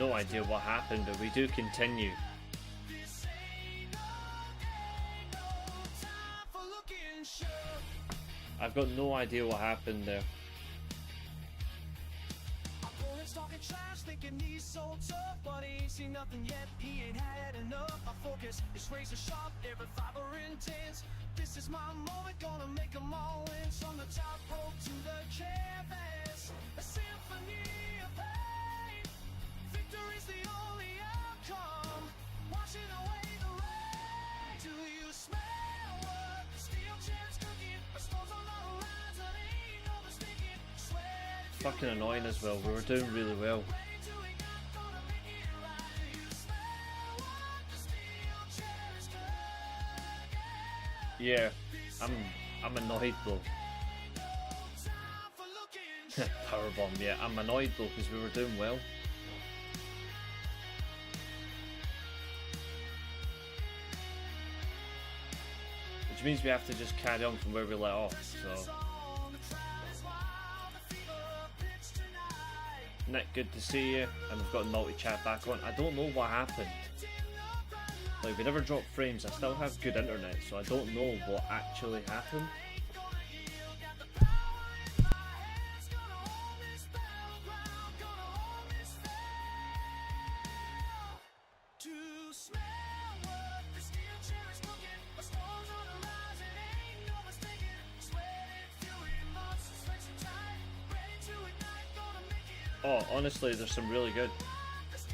no idea what happened, but we do continue. I've got no idea what happened there. Talking trash, thinking he's so tough, but he ain't seen nothing yet. He ain't had enough. Our focus is razor sharp, every fiber intense. This is my moment, gonna make them all win. From the top rope to the canvas, a symphony of pain. Victory's the only outcome, washing away the rain. Do you smell what the steel chair's cooking? A storm's on the horizon, ain't no mistaking. Sweat. Fucking annoying as well. We were doing really well. Yeah, I'm annoyed though. Powerbomb, yeah, I'm annoyed though because we were doing well. Which means we have to just carry on from where we let off, so. Nick, good to see you, and we've got multi-chat back on. I don't know what happened. Like, we never dropped frames. I still have good internet, so I don't know what actually happened. Oh, honestly, there's some really good.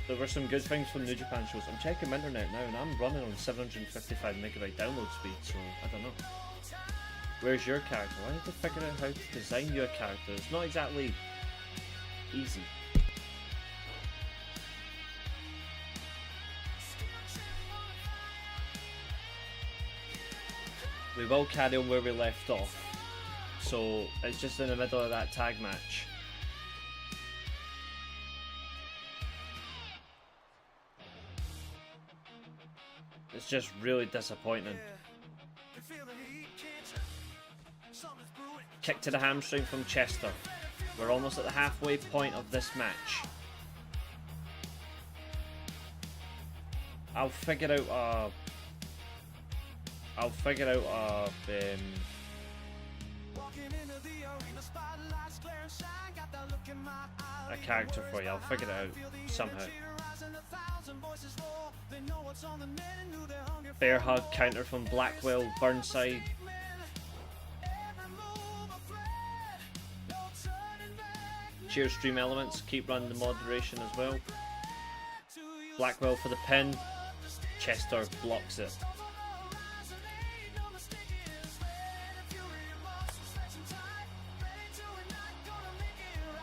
There were some good things from New Japan shows. I'm checking my internet now, and I'm running on 755 megabyte download speed, so I don't know. Where's your character? I need to figure out how to design your character. It's not exactly easy. We will carry on where we left off. So it's just in the middle of that tag match. It's just really disappointing. Kick to the hamstring from Chester. We're almost at the halfway point of this match. I'll figure out a character for you. I'll figure it out somehow. Bear hug counter from Blackwell, Burnside. Cheers stream elements, keep running the moderation as well. Blackwell for the pin. Chester blocks it.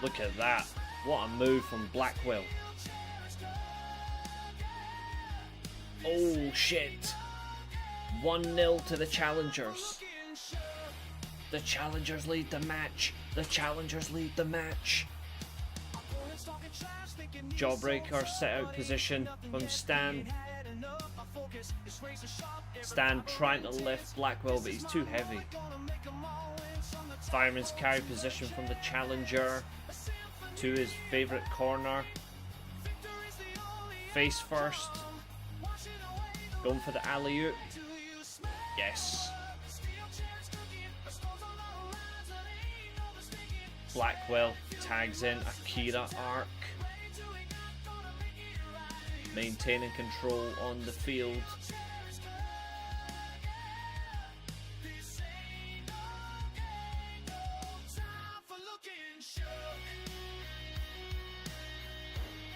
Look at that. What a move from Blackwell. Oh shit. 1-0 to the challengers. The challengers lead the match. The challengers lead the match. Jawbreaker set out position from Stan. Stan trying to lift Blackwell, but he's too heavy. Fireman's carry position from the challenger to his favourite corner. Face first. Going for the alley-oop. Yes. Blackwell tags in Akira arc. Maintaining control on the field.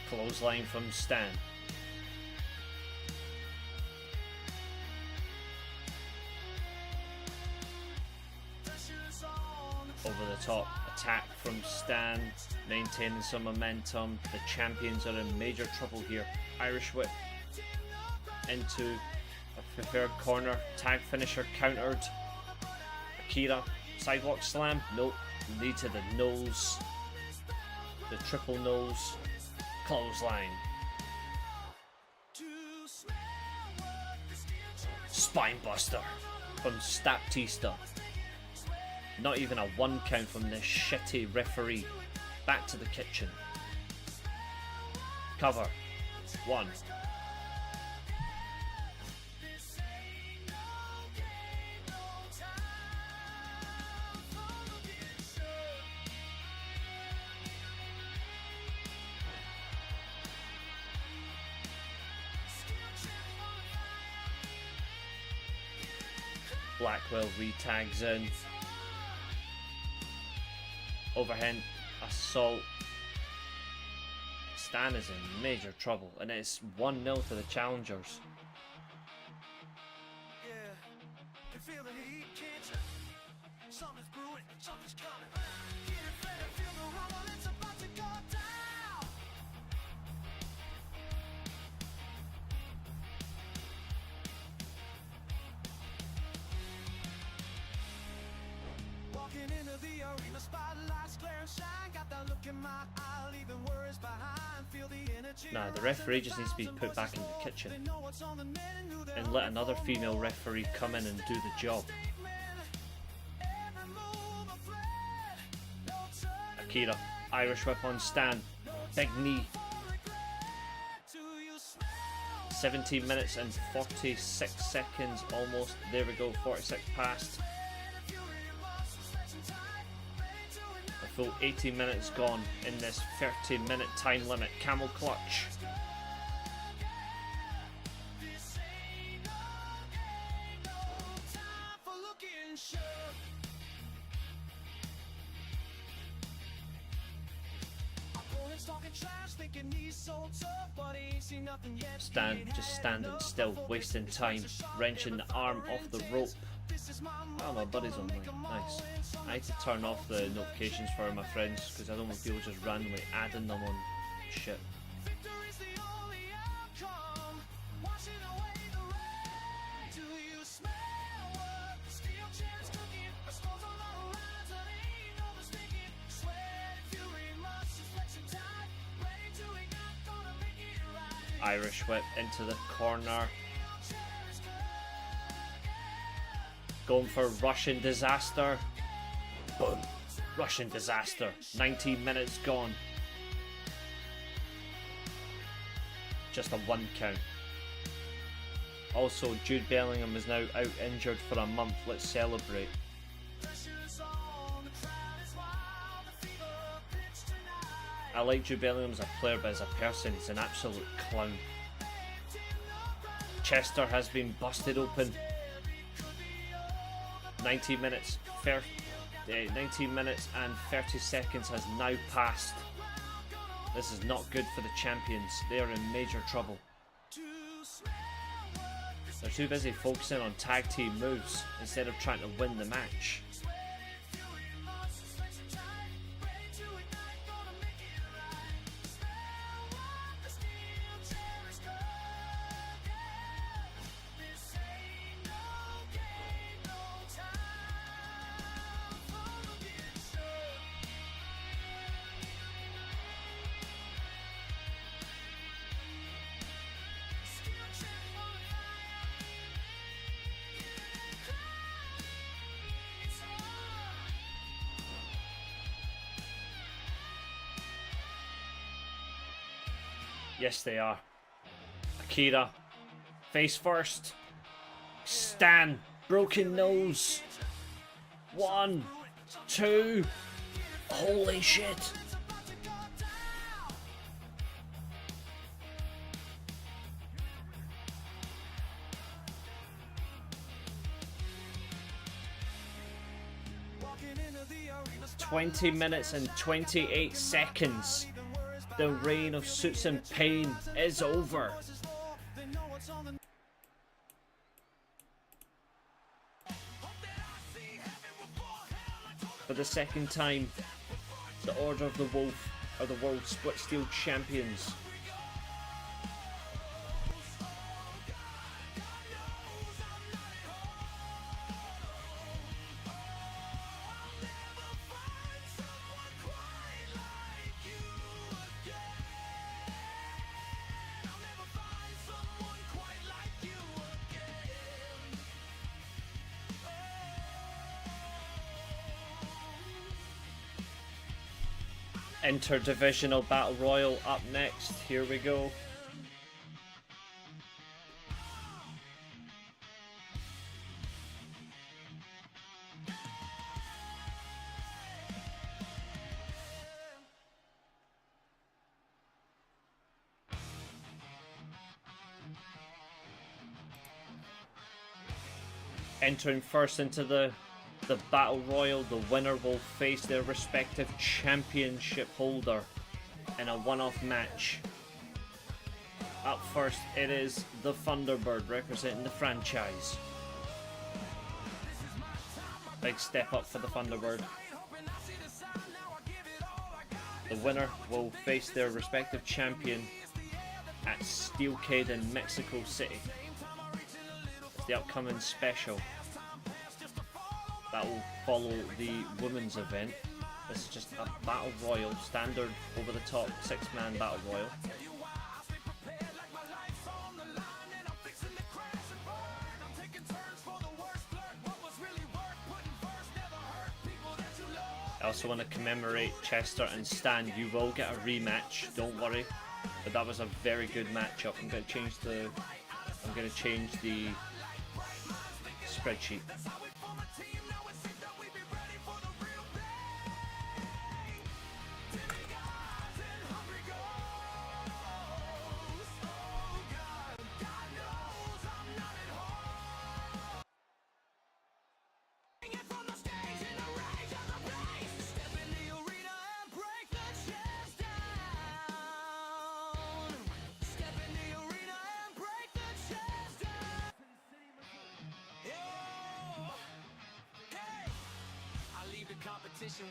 Clothesline from Stan. Over the top attack from Stan, maintaining some momentum. The champions are in major trouble here. Irish whip into a preferred corner. Tag finisher countered. Akira, sidewalk slam. Nope. Knee to the nose. The triple nose. Clothesline. Spinebuster from Staptista. Not even a 1 count from this shitty referee. Back to the kitchen. Cover. 1. Blackwell re-tags in. Overhand assault. Stan is in major trouble, and it's 1-0 to the challengers. Yeah, can feel the heat, can't you? Something's brewing, something's coming. Get it ready, feel the rumble, it's about to go down. Walking into the arena, spotlights glare and shine. Got that look in my eye, leaving worries behind. Feel the energy. Nah, the referee just needs to be put back in the kitchen and let another female referee come in and do the job. Akira, Irish whip on Stan, big knee. 17 minutes and 46 seconds almost. There we go, 46 past. A full 18 minutes gone in this 30-minute time limit. Camel clutch. Stan just standing still, wasting time, wrenching the arm off the rope. Oh, my buddy's online. Nice. I need to turn off the notifications for my friends because I don't want people just randomly adding them on shit. Irish whip into the corner. Going for Russian disaster. Boom. Russian disaster. 19 minutes gone. Just a 1 count. Also, Jude Bellingham is now out injured for a month. Let's celebrate. I like Jude Bellingham as a player, but as a person, he's an absolute clown. Chester has been busted open. 19 minutes and 30 seconds has now passed. This is not good for the champions. They are in major trouble. They're too busy focusing on tag team moves instead of trying to win the match. Yes, they are. Akira, face first. Stan, broken nose. 1, 2. Holy shit. It's 20 minutes and 28 seconds. The reign of Suits and Pain is over. For the second time, the Order of the Wolf are the World Split Steel Champions. Interdivisional Battle Royal up next. Here we go. Entering first into the Battle Royal, the winner will face their respective championship holder in a one-off match. Up first, it is the Thunderbird representing the franchise. Big step up for the Thunderbird. The winner will face their respective champion at Steelcade in Mexico City. It's the upcoming special that will follow the women's event. This is just a battle royal, standard over the top 6-man battle royal. I also want to commemorate Chester and Stan. You will get a rematch, don't worry. But that was a very good matchup. I'm going to change the spreadsheet.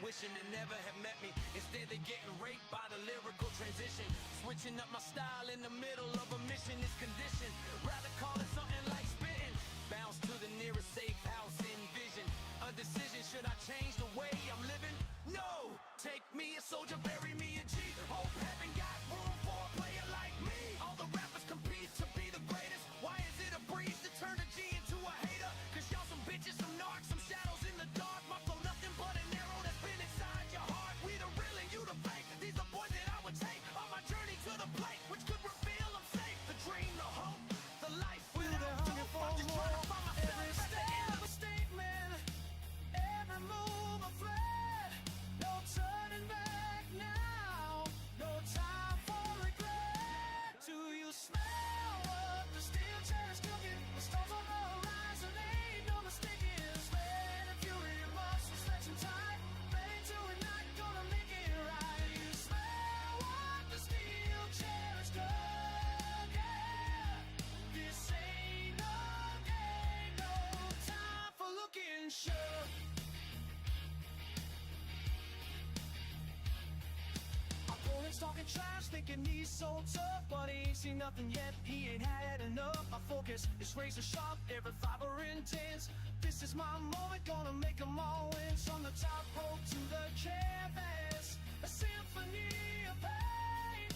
Wishing they never have met me. Instead they getting raped by the lyrical transition. Switching up my style in the middle of a mission is conditioned. Rather call it something like spitting. Bounce to the nearest safe house in vision. A decision, should I change the way I'm living? No! Take me a soldier, bury me a G. Hope heaven got room for a player like me. All the rappers compete to be the greatest. Why is it a breeze to turn a G into a hater? Cause y'all some bitches, some narcs, some shadows in the dark. My flow nothing but an arrow that's been inside your heart. We the real and you the fake. These the boys that I would take on my journey to the plate, which could reveal I'm safe. The dream, the hope, the life without hope. I'm just trying to find myself. Every step a statement, every move a threat. No turning back now, no time for regret. Do you smell what the steel chair is cooking? The stars on the horizon, ain't no mistaking. Sweat and fury, muscles stretching tight. Pain to it, not gonna make it right. You smell what the steel chair is cooking. This ain't no game, no time for looking shook. Opponents talking trash, thinking he's so tough, but he ain't seen nothing yet, he ain't had enough. My focus is razor sharp, every fiber intense. This is my moment, gonna make them all win. From the top rope to the canvas, a symphony of pain.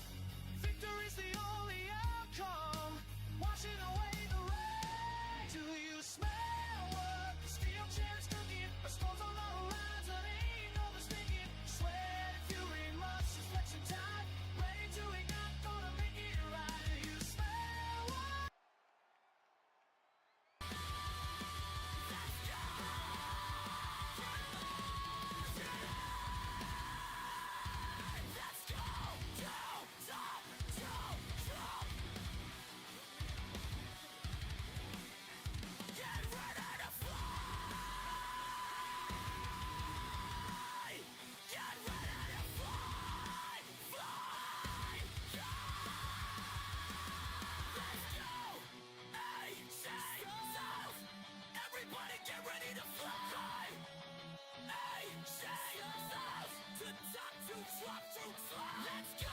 Victory's the only outcome, washing away the rain. Do you smell what the steel chair's cooking? A storm's on the horizon, ain't no mistaking. Sweat and fury, muscles flexing tight. Ready to ignite, gonna make it right. Do you smell what? Everybody get ready to fly! Hey, say yourself to top to drop to fly! Let's go!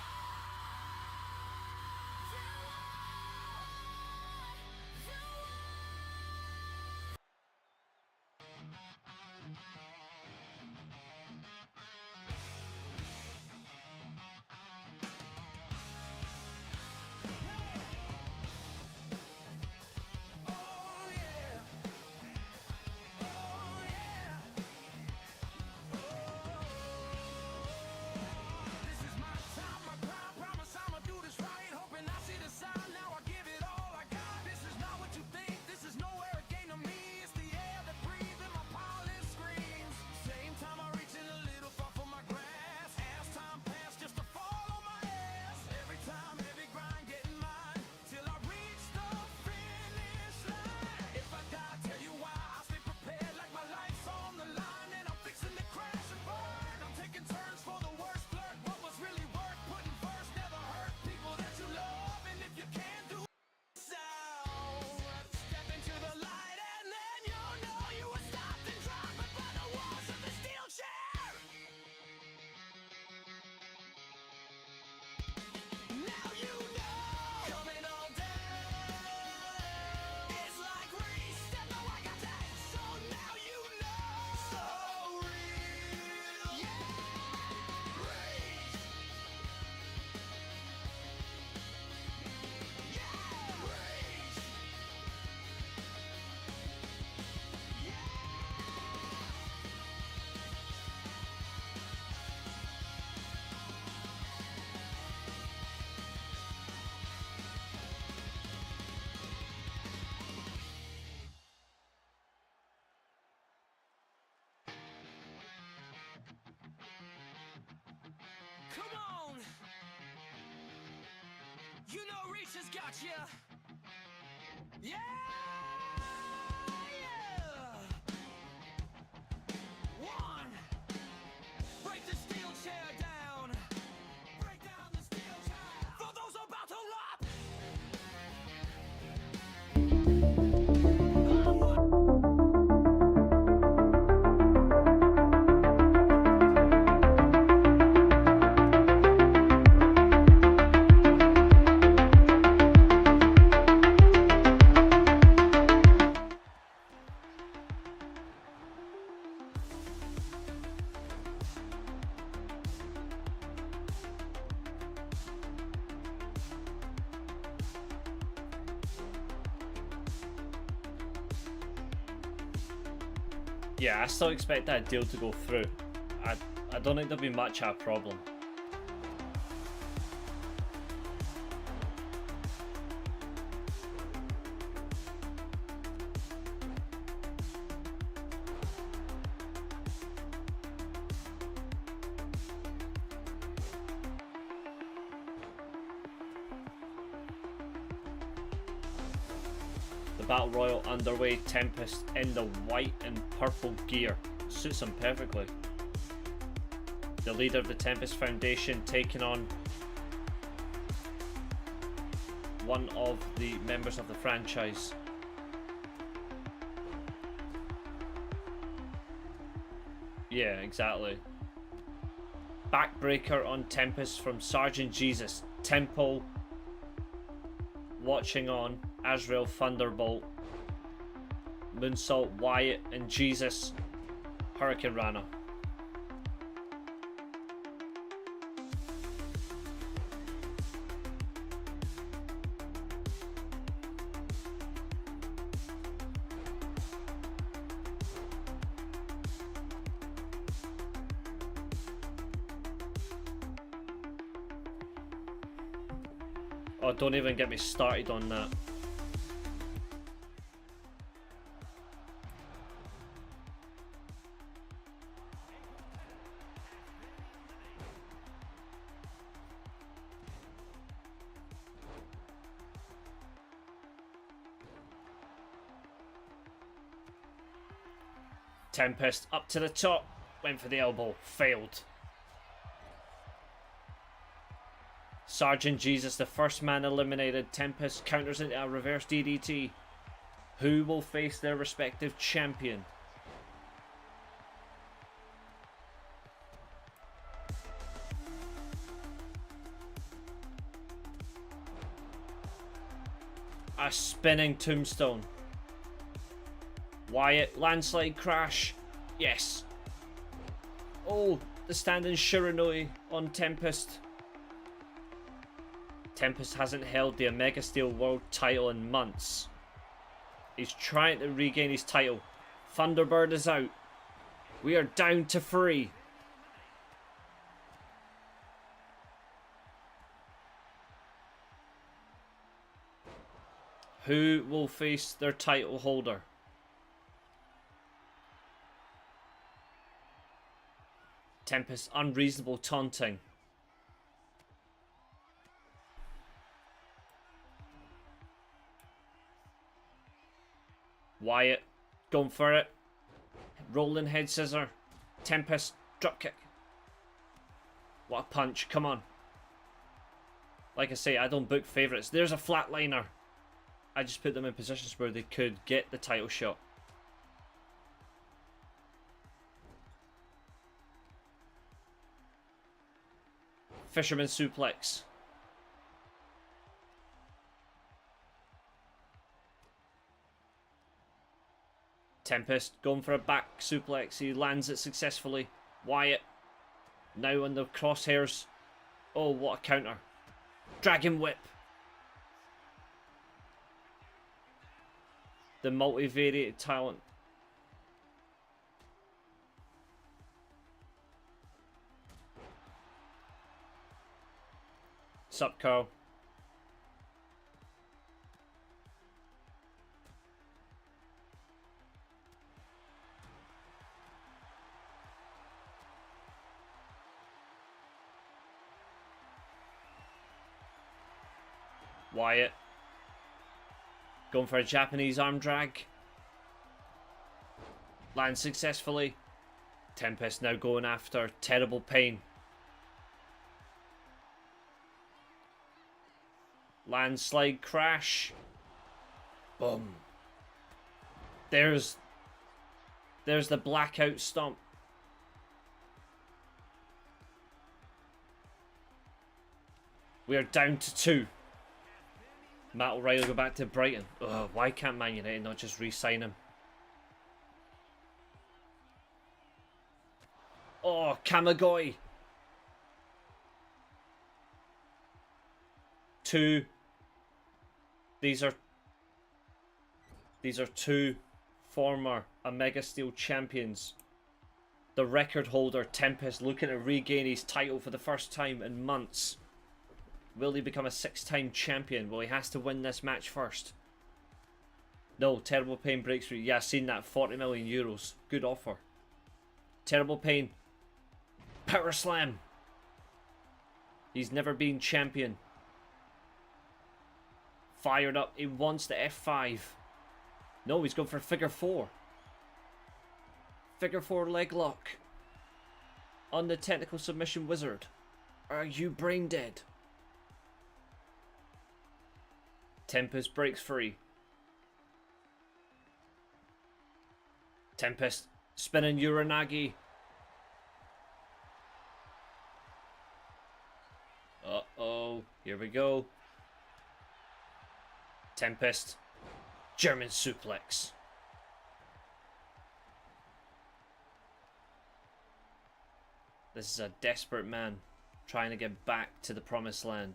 This has got you. Yeah, yeah. One, break the steel chair down. Break down the steel chair for those about to rock. Yeah, I still expect that deal to go through. I don't think there'll be much of a problem. Battle Royal underway. Tempest in the white and purple gear. Suits him perfectly. The leader of the Tempest Foundation taking on one of the members of the franchise. Yeah, exactly. Backbreaker on Tempest from Sergeant Jesus. Temple watching on. Azrael Thunderbolt, Moonsault Wyatt, and Jesus Hurricane Rana. Oh, don't even get me started on that. Tempest up to the top, went for the elbow, failed. Sergeant Jesus, the first man eliminated. Tempest counters into a reverse DDT. Who will face their respective champion? A spinning tombstone. Wyatt, landslide crash. Yes. Oh, the standing Shiranui on Tempest. Tempest hasn't held the Omega Steel World title in months. He's trying to regain his title. Thunderbird is out. We are down to 3. Who will face their title holder? Tempest unreasonable taunting. Wyatt going for it. Rolling head scissor. Tempest dropkick. What a punch. Come on. Like I say, I don't book favourites. There's a flatliner. I just put them in positions where they could get the title shot. Fisherman suplex. Tempest going for a back suplex. He lands it successfully. Wyatt now on the crosshairs. Oh, what a counter. Dragon whip. The multivariate talent. Sup, Carl? Wyatt going for a Japanese arm drag. Lands successfully. Tempest now going after Terrible Pain. Landslide crash. Boom. There's the blackout stomp. We are down to 2. Matt O'Reilly go back to Brighton. Ugh, why can't Man United not just re-sign him? Oh, Kamagoi. 2. These are 2 former Omega Steel champions. The record holder, Tempest, looking to regain his title for the first time in months. Will he become a 6-time champion? Well, he has to win this match first. No, Terrible Pain breaks through. Yeah, I've seen that. 40 million euros. Good offer. Terrible Pain. Power slam. He's never been champion. Fired up. He wants the F5. No, he's going for figure 4. Figure 4 leg lock. On the technical submission wizard. Are you brain dead? Tempest breaks free. Tempest spinning Uranagi. Uh-oh. Here we go. Tempest. German suplex. This is a desperate man trying to get back to the promised land.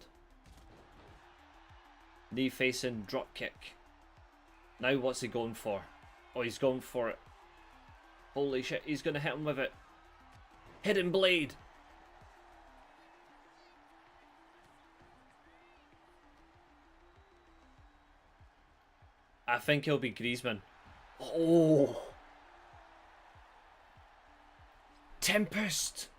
Knee facing drop kick. Now what's he going for? Oh, he's going for it. Holy shit, he's going to hit him with it. Hidden blade. I think he'll be Griezmann. Oh. Tempest.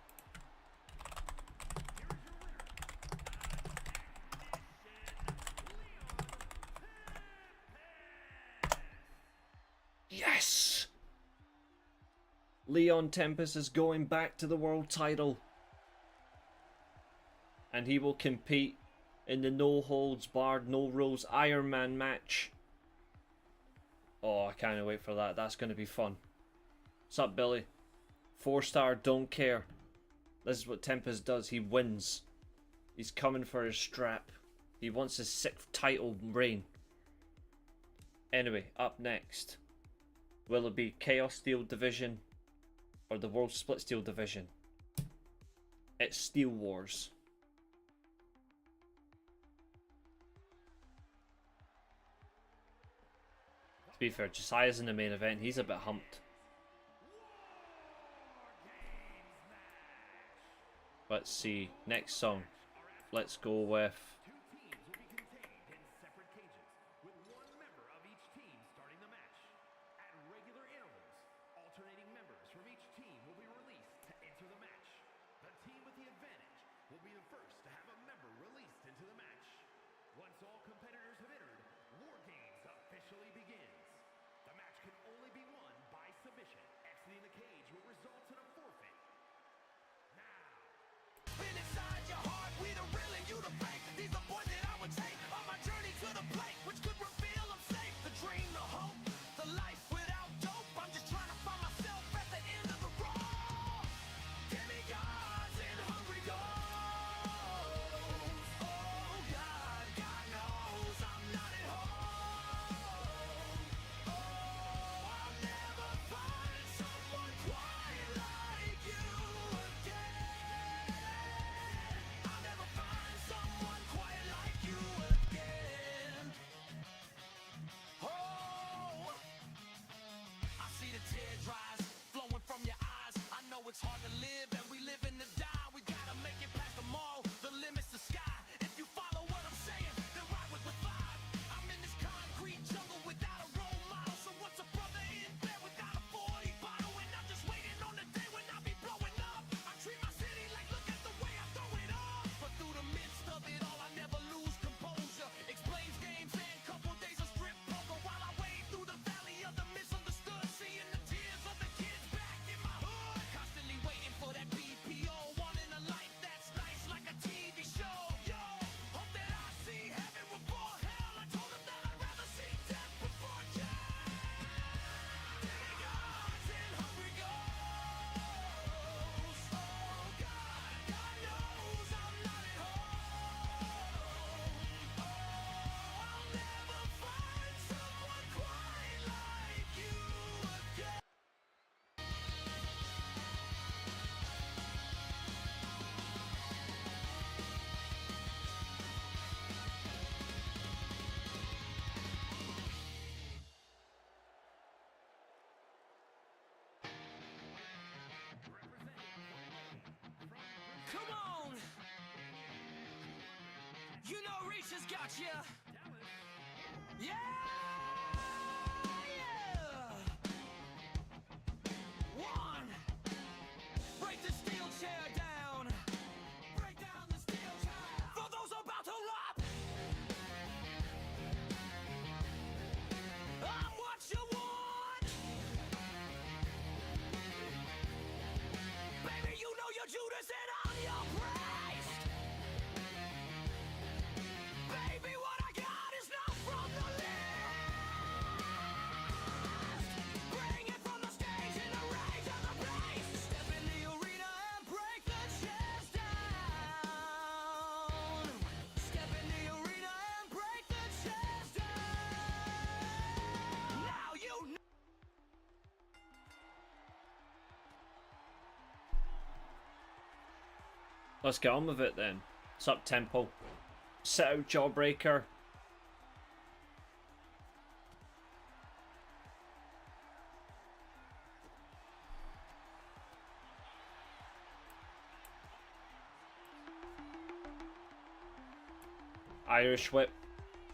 Yes! Leon Tempest is going back to the world title. And he will compete in the no holds barred, no rules Iron Man match. Oh, I can't wait for that. That's going to be fun. What's up, Billy? 4-star, don't care. This is what Tempest does. He wins. He's coming for his strap. He wants his 6th title reign. Anyway, up next. Will it be Chaos Steel Division or the World Split Steel Division? It's Steel Wars. To be fair, Josiah's in the main event. He's a bit humped. Let's see. Next song. Let's go with... has got you. Yeah, yeah. One, break the steel chair down. Break down the steel chair for those about to rob. I'm what you want. Baby, you know your Judas and I'm your Christ. Baby, what I got is not from the list. Bring it from the stage in the rage of the place. Step in the arena and break the chairs down. Step in the arena and break the chairs down. Now you know. Let's get on with it then. It's up tempo. Sit out jawbreaker. Irish whip.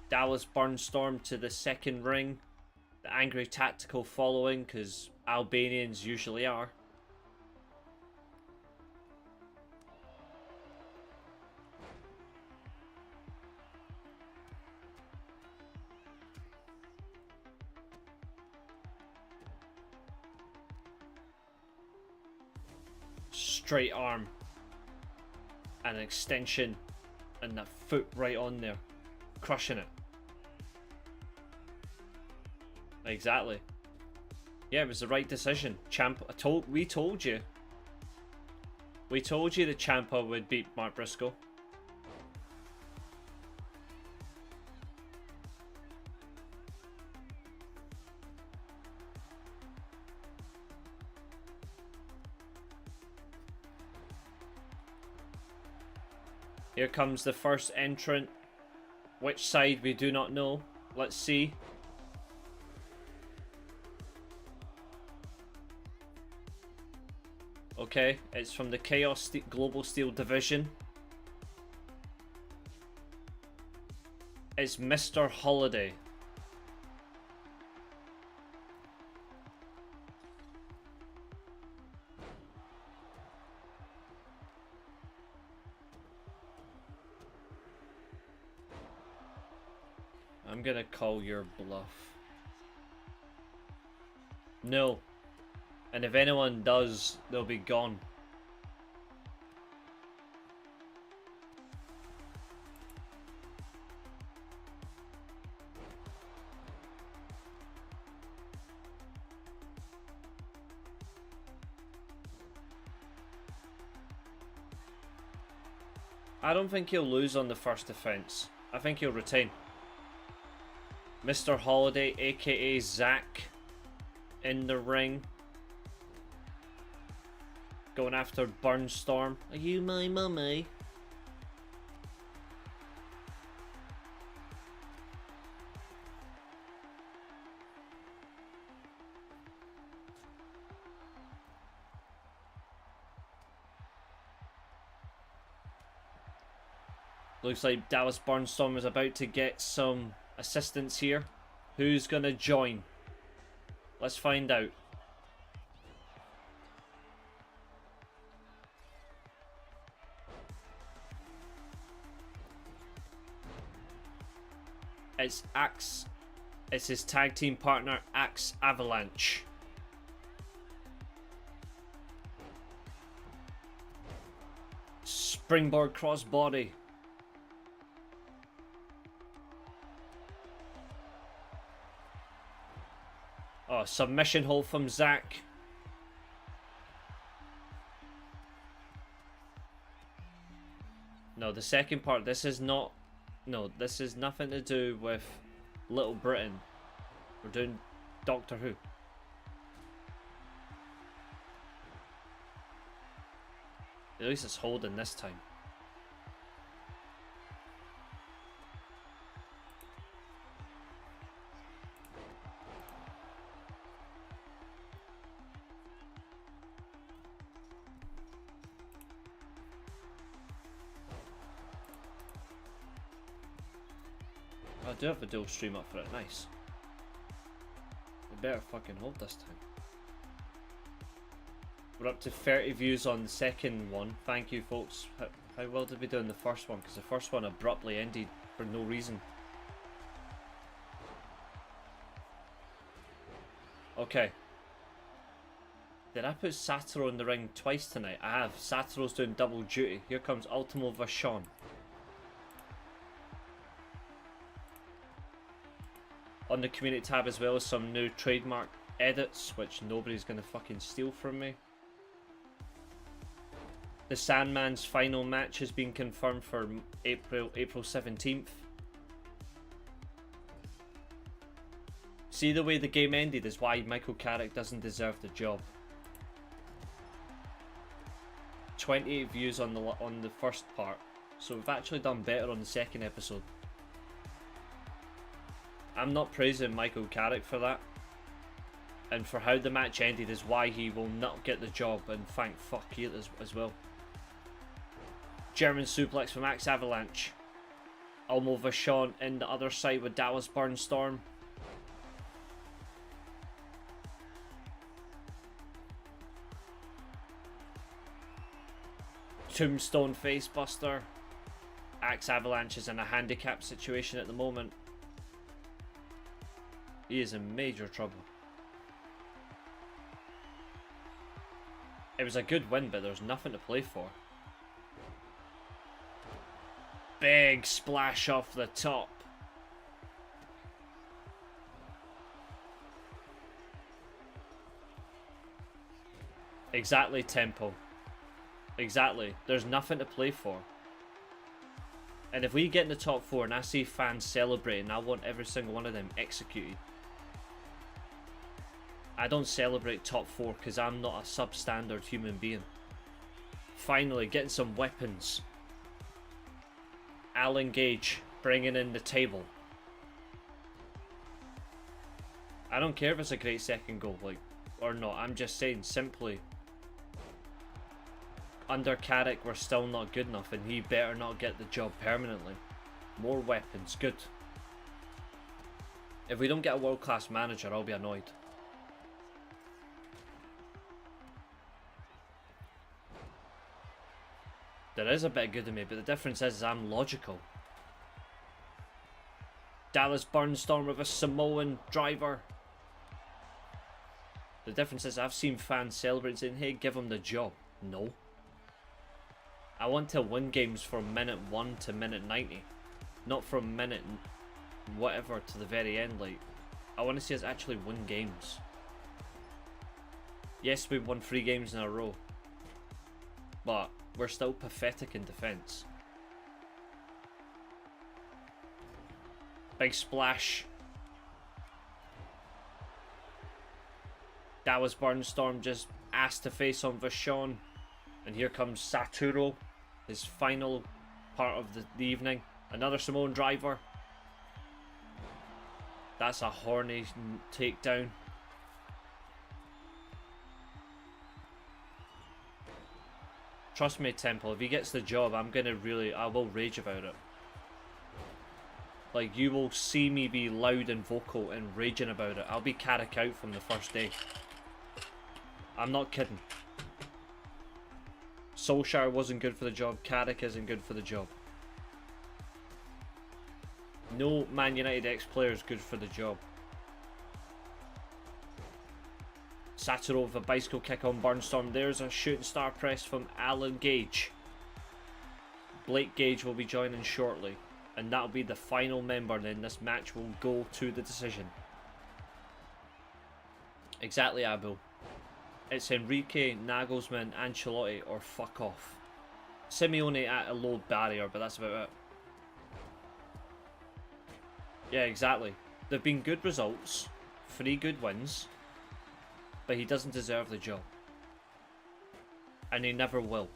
Dallas Burnstorm to the second ring. The angry tactical following, because Albanians usually are. Straight arm and an extension and that foot right on there, crushing it. Exactly. Yeah, it was the right decision. We told you the Ciampa would beat Mark Briscoe. Here comes the first entrant. Which side we do not know. Let's see. Okay, it's from the Chaos Global Steel division. It's Mr. Holiday. I'm gonna call your bluff. No. And if anyone does, they'll be gone. I don't think he'll lose on the first defense. I think he'll retain. Mr. Holiday, aka Zach, in the ring. Going after Burnstorm. Are you my mummy? Looks like Dallas Burnstorm is about to get some assistance here. Who's gonna join? Let's find out. It's Axe. It's his tag team partner, Axe Avalanche. Springboard crossbody. Oh, submission hold from Zach. No, the second part, this is not... No, this is nothing to do with Little Britain. We're doing Doctor Who. At least it's holding this time. I do have a dual stream up for it, nice. We better fucking hold this time. We're up to 30 views on the second one. Thank you, folks. How well did we do in the first one? Because the first one abruptly ended for no reason. Okay. Did I put Satoru in the ring twice tonight? I have. Satoru's doing double duty. Here comes Ultimo Vachon. On the community tab as well as some new trademark edits, which nobody's gonna fucking steal from me. The Sandman's final match has been confirmed for April 17th. See, the way the game ended is why Michael Carrick doesn't deserve the job. 28 views on the first part, so we've actually done better on the second episode. I'm not praising Michael Carrick for that, and for how the match ended is why he will not get the job, and thank fuck he as well. German suplex from Axe Avalanche. Ultimo Vachon in the other side with Dallas Burnstorm. Tombstone facebuster. Axe Avalanche is in a handicap situation at the moment. He is in major trouble. It was a good win, but there's nothing to play for. Big splash off the top. Exactly, Tempo. Exactly. There's nothing to play for. And if we get in the top 4 and I see fans celebrating, I want every single one of them executed. I don't celebrate top 4 because I'm not a substandard human being. Finally, getting some weapons. Alan Gage bringing in the table. I don't care if it's a great second goal, like, or not. I'm just saying, simply, under Carrick, we're still not good enough, and he better not get the job permanently. More weapons, good. If we don't get a world-class manager, I'll be annoyed. There is a bit good in me, but the difference is I'm logical. Dallas Burnstorm with a Samoan driver. The difference is I've seen fans celebrating saying, hey, give him the job. No. I want to win games from minute 1 to minute 90. Not from minute whatever to the very end. Like, I want to see us actually win games. Yes, we've won 3 games in a row. But we're still pathetic in defense. Big splash. That was Burnstorm just ass to face on Vachon. And here comes Satoru, his final part of the evening. Another Samoan driver. That's a horny takedown. Trust me, Temple, if he gets the job, I will rage about it. Like, you will see me be loud and vocal and raging about it. I'll be Carrick out from the first day. I'm not kidding. Solskjaer wasn't good for the job. Carrick isn't good for the job. No Man United ex-player is good for the job. Satoru with a bicycle kick on Burnstorm. There's a shooting star press from Alan Gage. Blake Gage will be joining shortly. And that'll be the final member, and then this match will go to the decision. Exactly, Abu. It's Enrique, Nagelsmann, Ancelotti, or fuck off. Simeone at a low barrier, but that's about it. Yeah, exactly. There've been good results. 3 good wins. But he doesn't deserve the job. And he never will.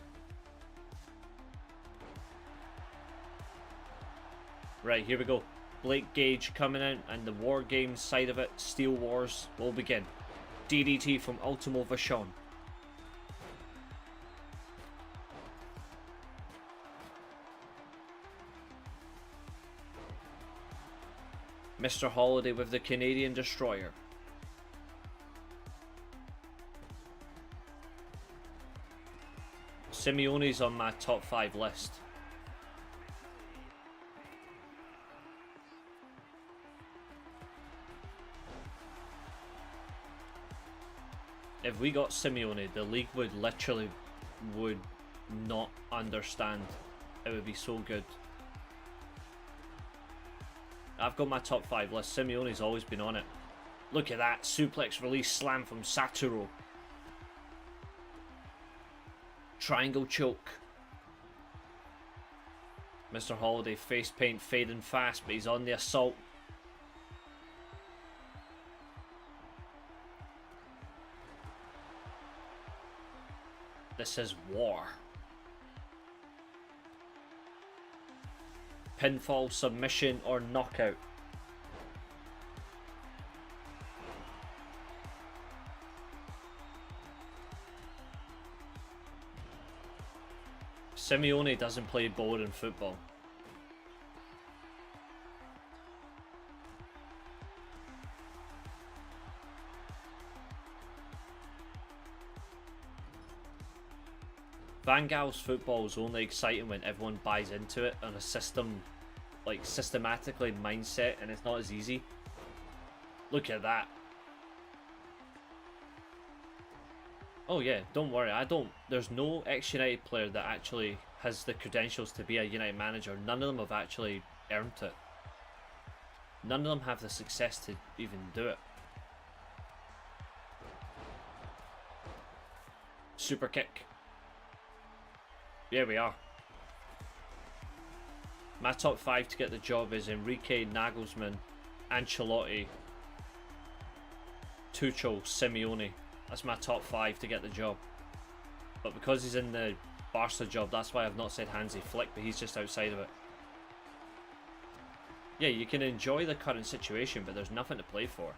Right, here we go. Blake Gage coming in, and the War Games side of it, Steel Wars, will begin. DDT from Ultimo Vachon. Mr. Holiday with the Canadian Destroyer. Simeone's on my top 5 list. If we got Simeone, the league would literally not understand. It would be so good. I've got my top 5 list. Simeone's always been on it. Look at that suplex release slam from Satoru. Triangle choke. Mr. Holiday face paint fading fast, but he's on the assault. This is war. Pinfall, submission, or knockout. Simeone doesn't play boring football. Van Gaal's football is only exciting when everyone buys into it on a system, like systematically mindset, and it's not as easy. Look at that. Oh yeah, don't worry, there's no ex-United player that actually has the credentials to be a United manager. None of them have actually earned it. None of them have the success to even do it. Super kick. Here we are. My top 5 to get the job is Enrique, Nagelsmann, Ancelotti, Tuchel, Simeone. That's my top 5 to get the job. But because he's in the Barca job, that's why I've not said Hansi Flick, but he's just outside of it. Yeah, you can enjoy the current situation, but there's nothing to play for.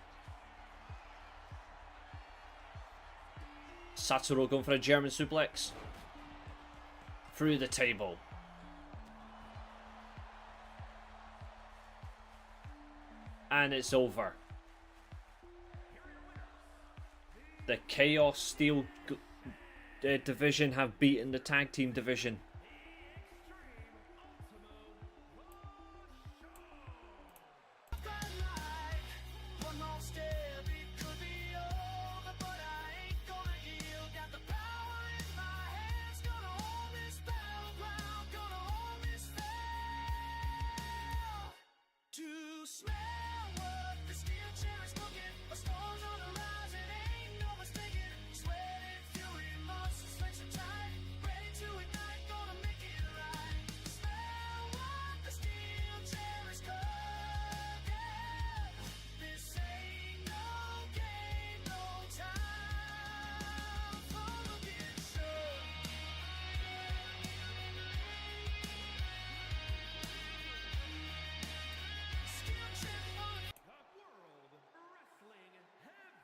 Satoru going for a German suplex. Through the table. And it's over. The Chaos Steel division have beaten the tag team division.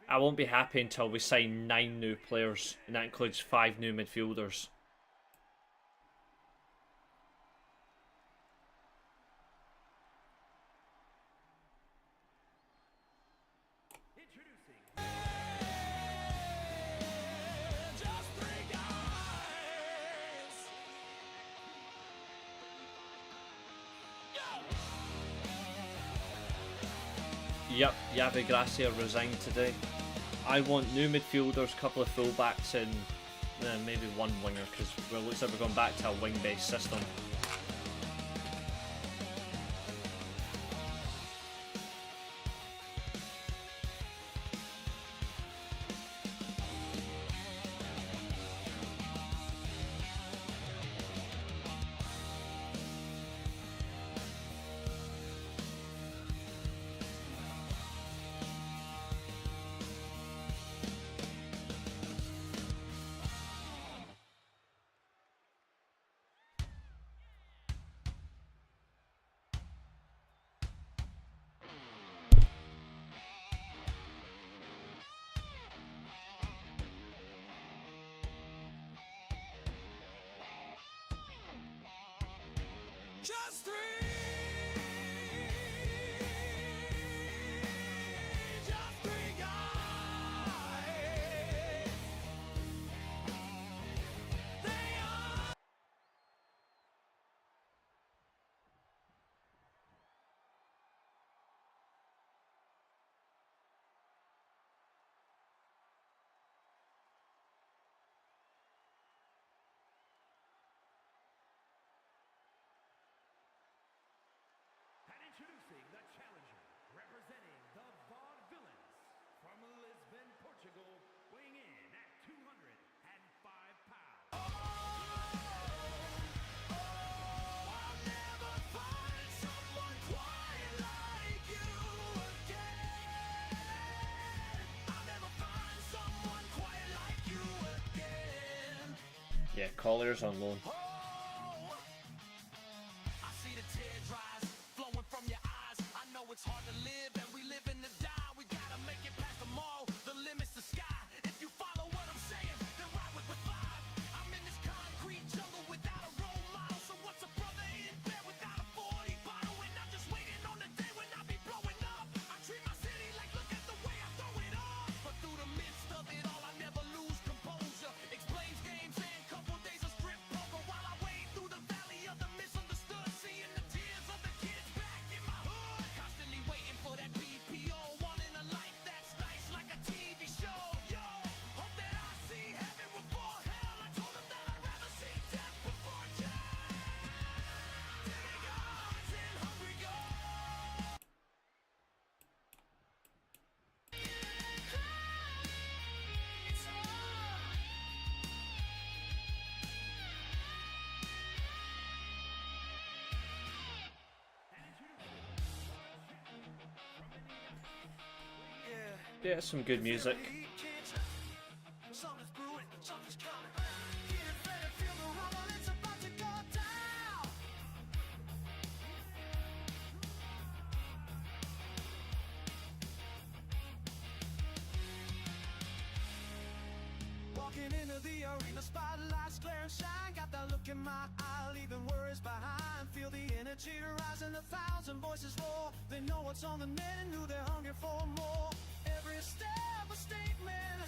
I won't be happy until we sign 9 new players, and that includes 5 new midfielders. Yep, Javi Gracia resigned today. I want new midfielders, couple of fullbacks, and maybe one winger, because it looks like we're going back to a wing-based system. Yeah, Collier's on loan. I see the teardrops flowing from your eyes. I know it's hard to live and we live in the die. We gotta make it past the mall. The limit's the sky. If you follow what I'm saying, then ride with five. I'm in this concrete jungle without a role model. So what's a brother in bed without a 40 bottle? And I'm just waiting on the day when I be blowing up. I treat my city like, look at the way I throw it up. But through the midst of it all, I never lose composure. Explains games and couple days of strip poker while I wade through the valley of the misunderstood. Seeing the tears of the kids back in my hood. Constantly waiting for that BPO. Wanting a life that's nice like a TV show. Yo, hope that I see heaven before hell. I told them that I'd rather see death before jail. Take hearts and hungry go. It's on. Yeah, some good music. Something's brewing, something's coming. Get ready, feel the rumble, it's about to go down. Walking into the arena, spotlights glare and shine. Got that look in my eye, leaving worries behind. Feel the energy rising, 1,000 voices roar. They know what's on the net and who they're hungry for more. Every step a statement,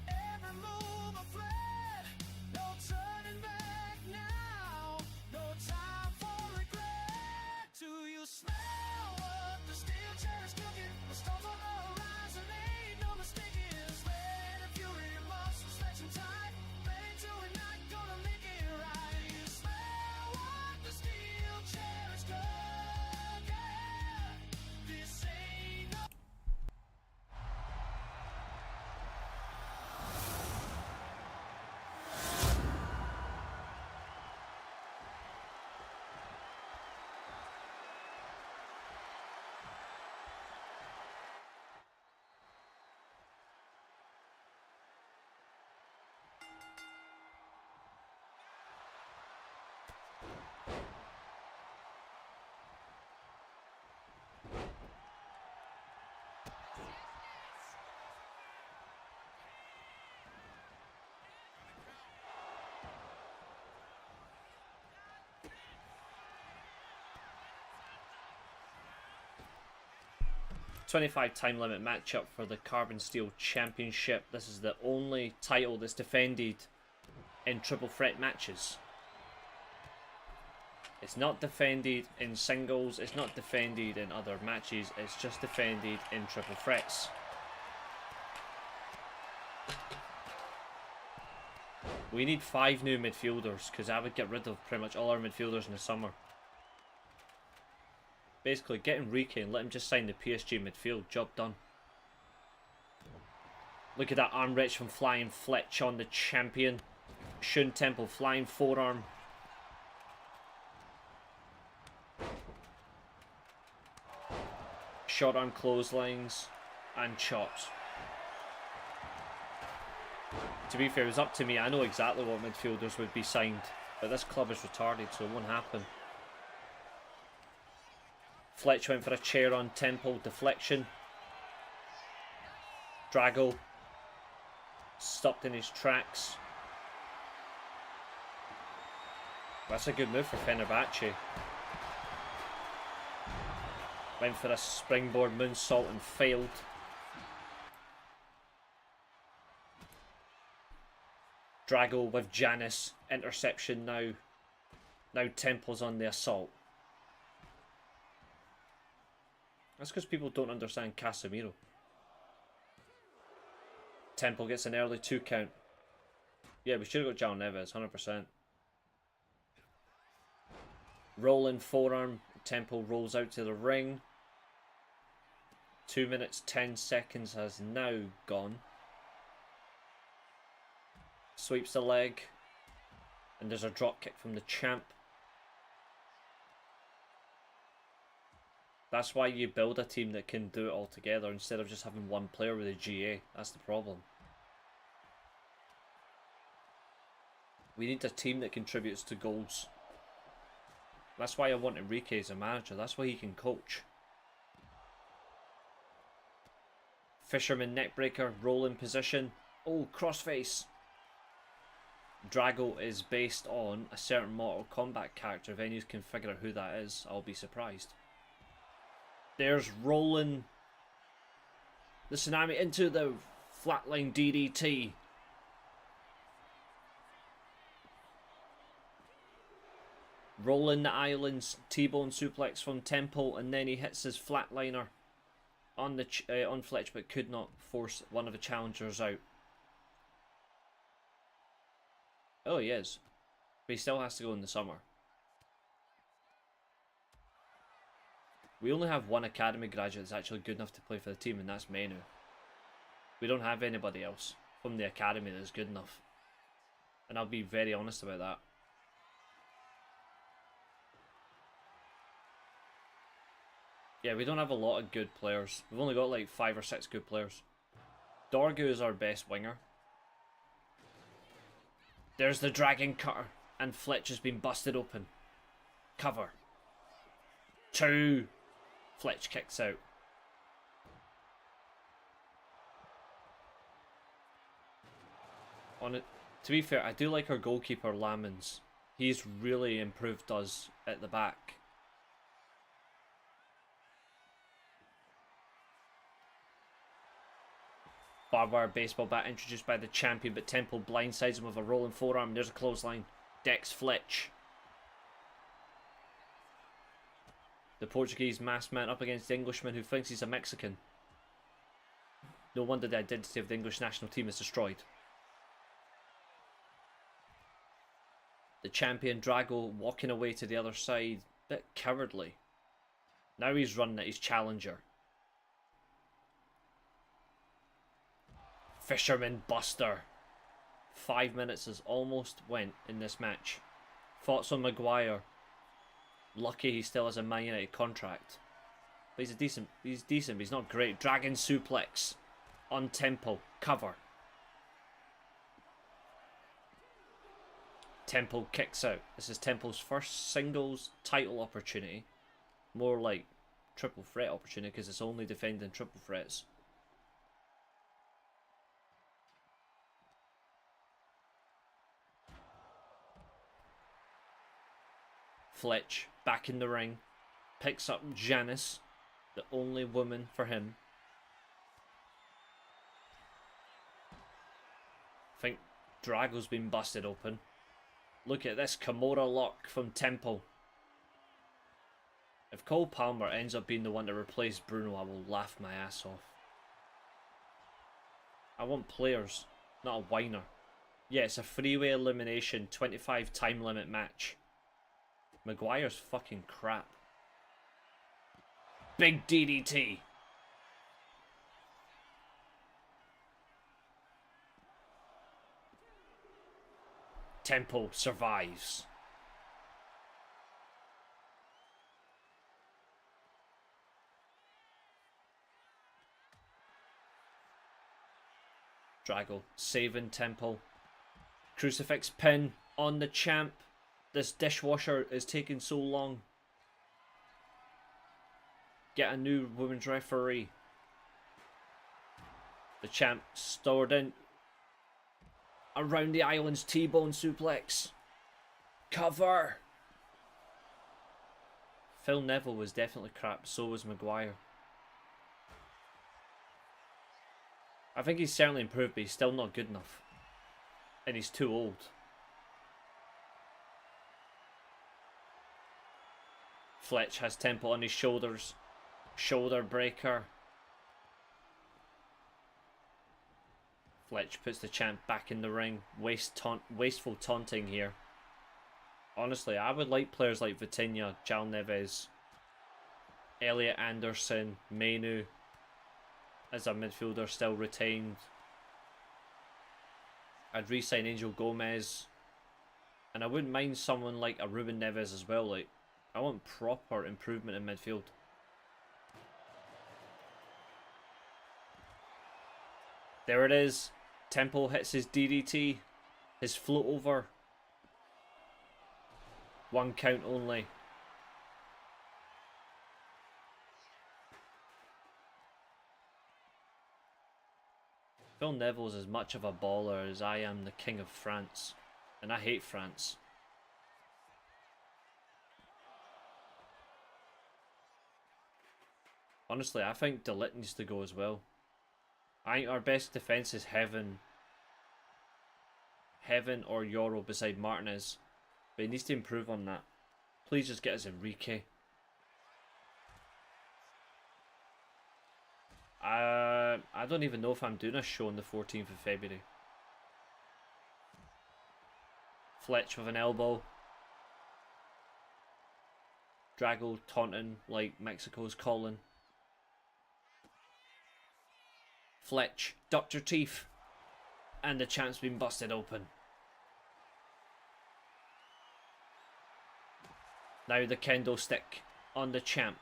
every move a threat. No turning back now, no time for regret. Do you smell what the steel chair is cooking? The storms on the horizon, ain't no mistaking. Sweat and fury muscles stretching tight. Ready to ignite, gonna make it right. You smell what the steel chair is cooking. This ain't no. 25 time limit matchup for the Carbon Steel Championship. This is the only title that's defended in triple threat matches. It's not defended in singles, it's not defended in other matches, it's just defended in triple threats. We need 5 new midfielders, because I would get rid of pretty much all our midfielders in the summer. Basically, get Enrique and let him just sign the PSG midfield. Job done. Look at that arm wrench from Flying Fletch on the champion. Shun Temple, flying forearm. Short arm clotheslines and chops. To be fair, it was up to me. I know exactly what midfielders would be signed, but this club is retarded, so it won't happen. Fletch went for a chair on Temple, deflection. Drago stopped in his tracks. That's a good move for Fenerbahce. Went for a springboard moonsault and failed. Drago with Janis, interception now. Now Temple's on the assault. That's because people don't understand Casemiro. Temple gets an early 2 count. Yeah, we should have got João Neves, 100%. Rolling forearm. Temple rolls out to the ring. 2 minutes 10 seconds has now gone. Sweeps the leg. And there's a drop kick from the champ. That's why you build a team that can do it all together instead of just having one player with a GA. That's the problem. We need a team that contributes to goals. That's why I want Enrique as a manager. That's why he can coach. Fisherman neckbreaker, roll in position. Oh, crossface. Drago is based on a certain Mortal Kombat character. If any can figure out who that is, I'll be surprised. There's rolling the tsunami into the flatline DDT. Rolling the islands, T-bone suplex from Temple, and then he hits his flatliner on the on Fletch, but could not force one of the challengers out. Oh, he is, but he still has to go in the summer. We only have one academy graduate that's actually good enough to play for the team, and that's Menu. We don't have anybody else from the academy that's good enough, and I'll be very honest about that. Yeah, we don't have a lot of good players. We've only got like 5 or 6 good players. Dorgu is our best winger. There's the dragon cutter, and Fletch has been busted open. Cover. 2. Fletch kicks out. On it, to be fair, I do like our goalkeeper Lamans. He's really improved us at the back. Barbed wire baseball bat introduced by the champion, but Temple blindsides him with a rolling forearm. There's a clothesline. Dex Fletch. The Portuguese masked man up against the Englishman who thinks he's a Mexican. No wonder the identity of the English national team is destroyed. The champion Drago walking away to the other side. Bit cowardly. Now he's running at his challenger. Fisherman Buster. 5 minutes has almost went in this match. Thoughts on Maguire? Lucky he still has a Man United contract. But he's decent, but he's not great. Dragon suplex on Temple. Cover. Temple kicks out. This is Temple's first singles title opportunity. More like triple threat opportunity because it's only defending triple threats. Fletch back in the ring, picks up Janice, the only woman for him. I think Drago's been busted open. Look at this Kimura lock from Temple. If Cole Palmer ends up being the one to replace Bruno, I will laugh my ass off. I want players, not a whiner. Yeah, it's a freeway elimination 25 time limit match. Maguire's fucking crap. Big DDT. Temple survives. Drago saving Temple. Crucifix pin on the champ. This dishwasher is taking so long. Get a new women's referee. The champ stored in. Around the island's T-bone suplex. Cover. Phil Neville was definitely crap. So was Maguire. I think he's certainly improved, but he's still not good enough. And he's too old. Fletch has Temple on his shoulders. Shoulder breaker. Fletch puts the champ back in the ring. Wasteful taunting here. Honestly, I would like players like Vitinha, Jal Neves, Elliot Anderson, Menu as a midfielder still retained. I'd re-sign Angel Gomez. And I wouldn't mind someone like a Ruben Neves as well. Like, I want proper improvement in midfield. There it is. Temple hits his DDT. His float over. 1 count only. Phil Neville's as much of a baller as I am the King of France. And I hate France. Honestly, I think DeLitt needs to go as well. I think our best defence is Heaven or Yoro beside Martinez. But he needs to improve on that. Please just get us Enrique. I don't even know if I'm doing a show on the 14th of February. Fletch with an elbow. Drago taunting like Mexico's calling. Fletch ducked her teeth. And the champ's been busted open. Now the kendo stick on the champ.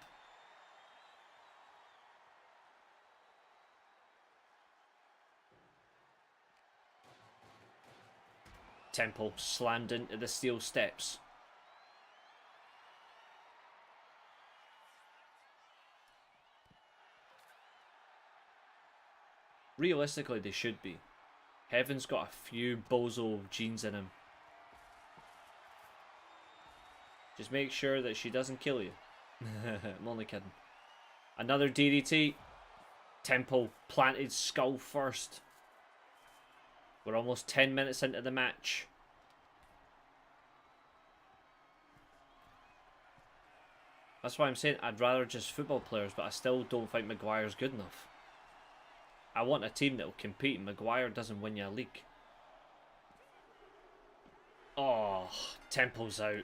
Temple slammed into the steel steps. Realistically, they should be. Heaven's got a few bozo genes in him. Just make sure that she doesn't kill you. I'm only kidding. Another DDT. Temple planted skull first. We're almost 10 minutes into the match. That's why I'm saying I'd rather just football players, but I still don't think Maguire's good enough. I want a team that will compete, and Maguire doesn't win you a league. Oh, Temple's out.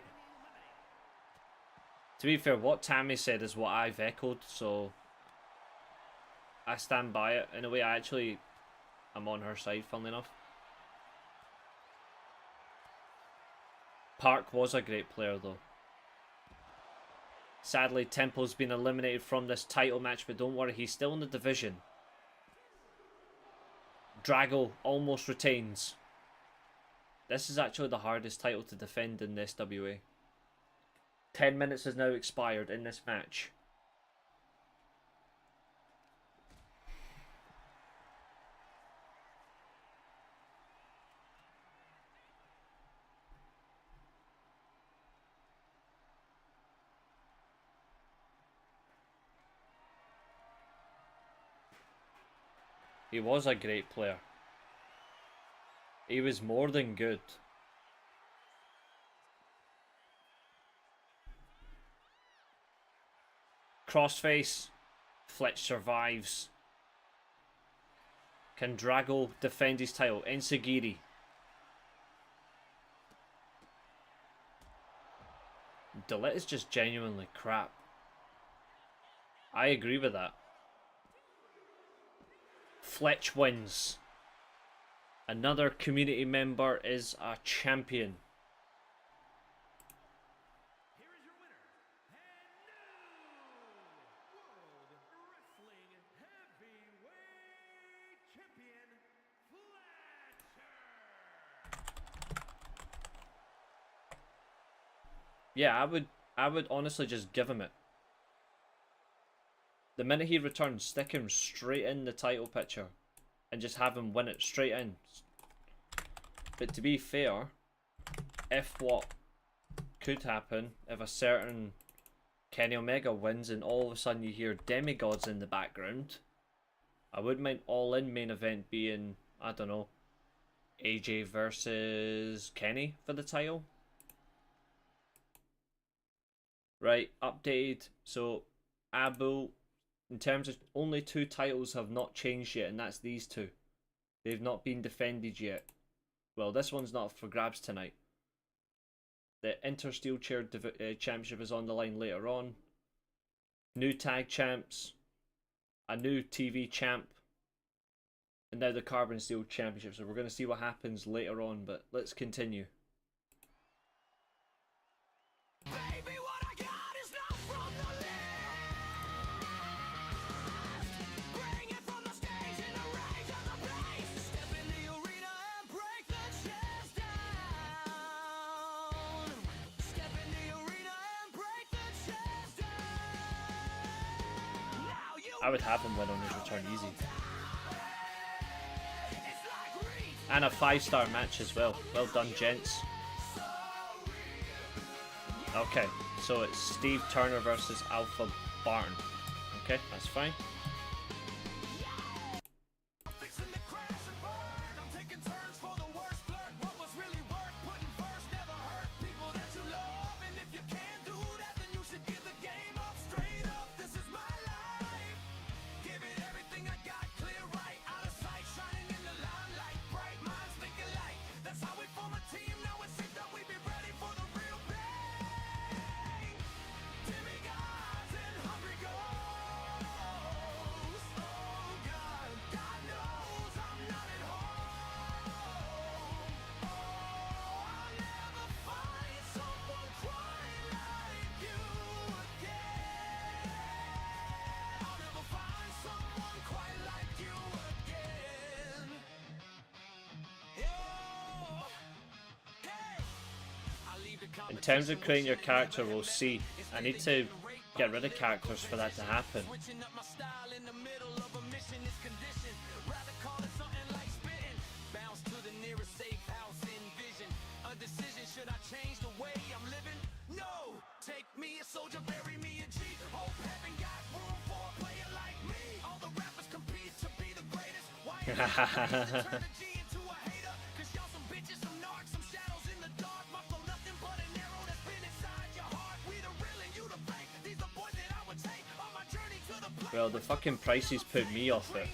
To be fair, what Tammy said is what I've echoed, so I stand by it. In a way, I'm on her side, funnily enough. Park was a great player, though. Sadly, Temple's been eliminated from this title match, but don't worry, he's still in the division. Drago almost retains. This is actually the hardest title to defend in the SWA. 10 minutes has now expired in this match. He was a great player. He was more than good. Crossface. Fletch survives. Can Drago defend his title? Ensagiri. DeLitt is just genuinely crap. I agree with that. Fletch wins. Another community member is a champion. Here is your winner, and new World Wrestling Heavyweight Champion, Fletcher. Yeah, I would honestly just give him it. The minute he returns, stick him straight in the title picture and just have him win it straight in. But to be fair, if what could happen, if a certain Kenny Omega wins and all of a sudden you hear demigods in the background, I wouldn't mind All In main event being, I don't know, AJ versus Kenny for the title. Right, updated. So Abu, in terms of only 2 titles have not changed yet, and that's these 2. They've not been defended yet. Well, this one's not for grabs tonight. The Inter Steelchair Championship is on the line later on. New tag champs. A new TV champ. And now the Carbon Steel Championship. So we're going to see what happens later on, but let's continue. Baby, what I got is not from the list. Bring it from the stage in the rage of the place. Step in the arena and break the chairs down. Step in the I would have him win on his return easy. And a 5-star match as well. Well done, gents. Okay, so it's Steve Turner versus Alpha Barton. Okay, that's fine. In terms of creating your character, we'll see. I need to get rid of characters for that to happen. Well, the fucking prices put me off it.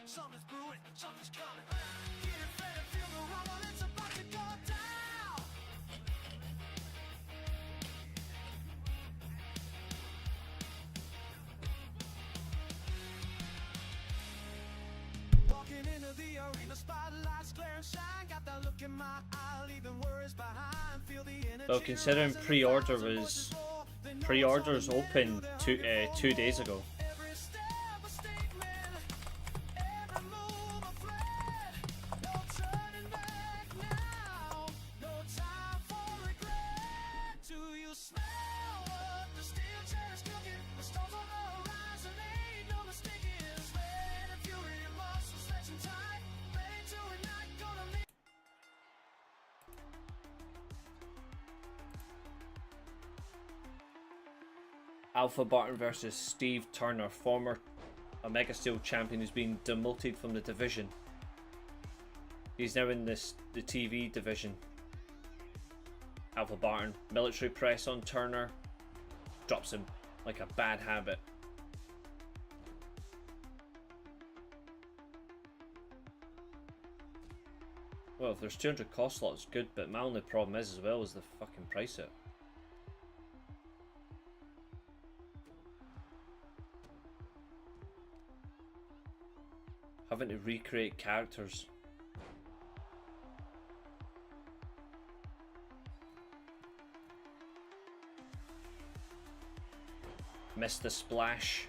Something's brewing, something's coming. Get it ready, feel the rumble, it's about to go down. Walking into the arena, spotlights glare and shine. Got that look in my eye, leaving worries behind. Feel the energy. Well, considering pre-orders open 2 days ago. Alpha Barton versus Steve Turner, former Omega Steel champion who's been demoted from the division. He's now in the TV division. Alpha Barton, military press on Turner, drops him like a bad habit. Well, if there's 200 cost slots, good, but my only problem is as well is the fucking price it. Having to recreate characters. Missed the splash.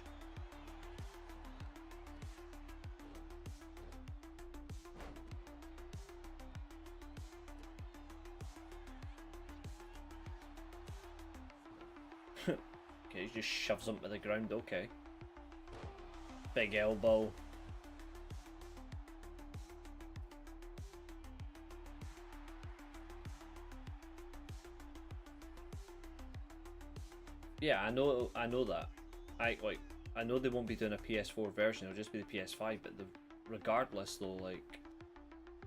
Okay, he just shoves him to the ground, okay. Big elbow. Yeah, I know that. I know they won't be doing a PS4 version, it'll just be the PS5, but regardless though, like,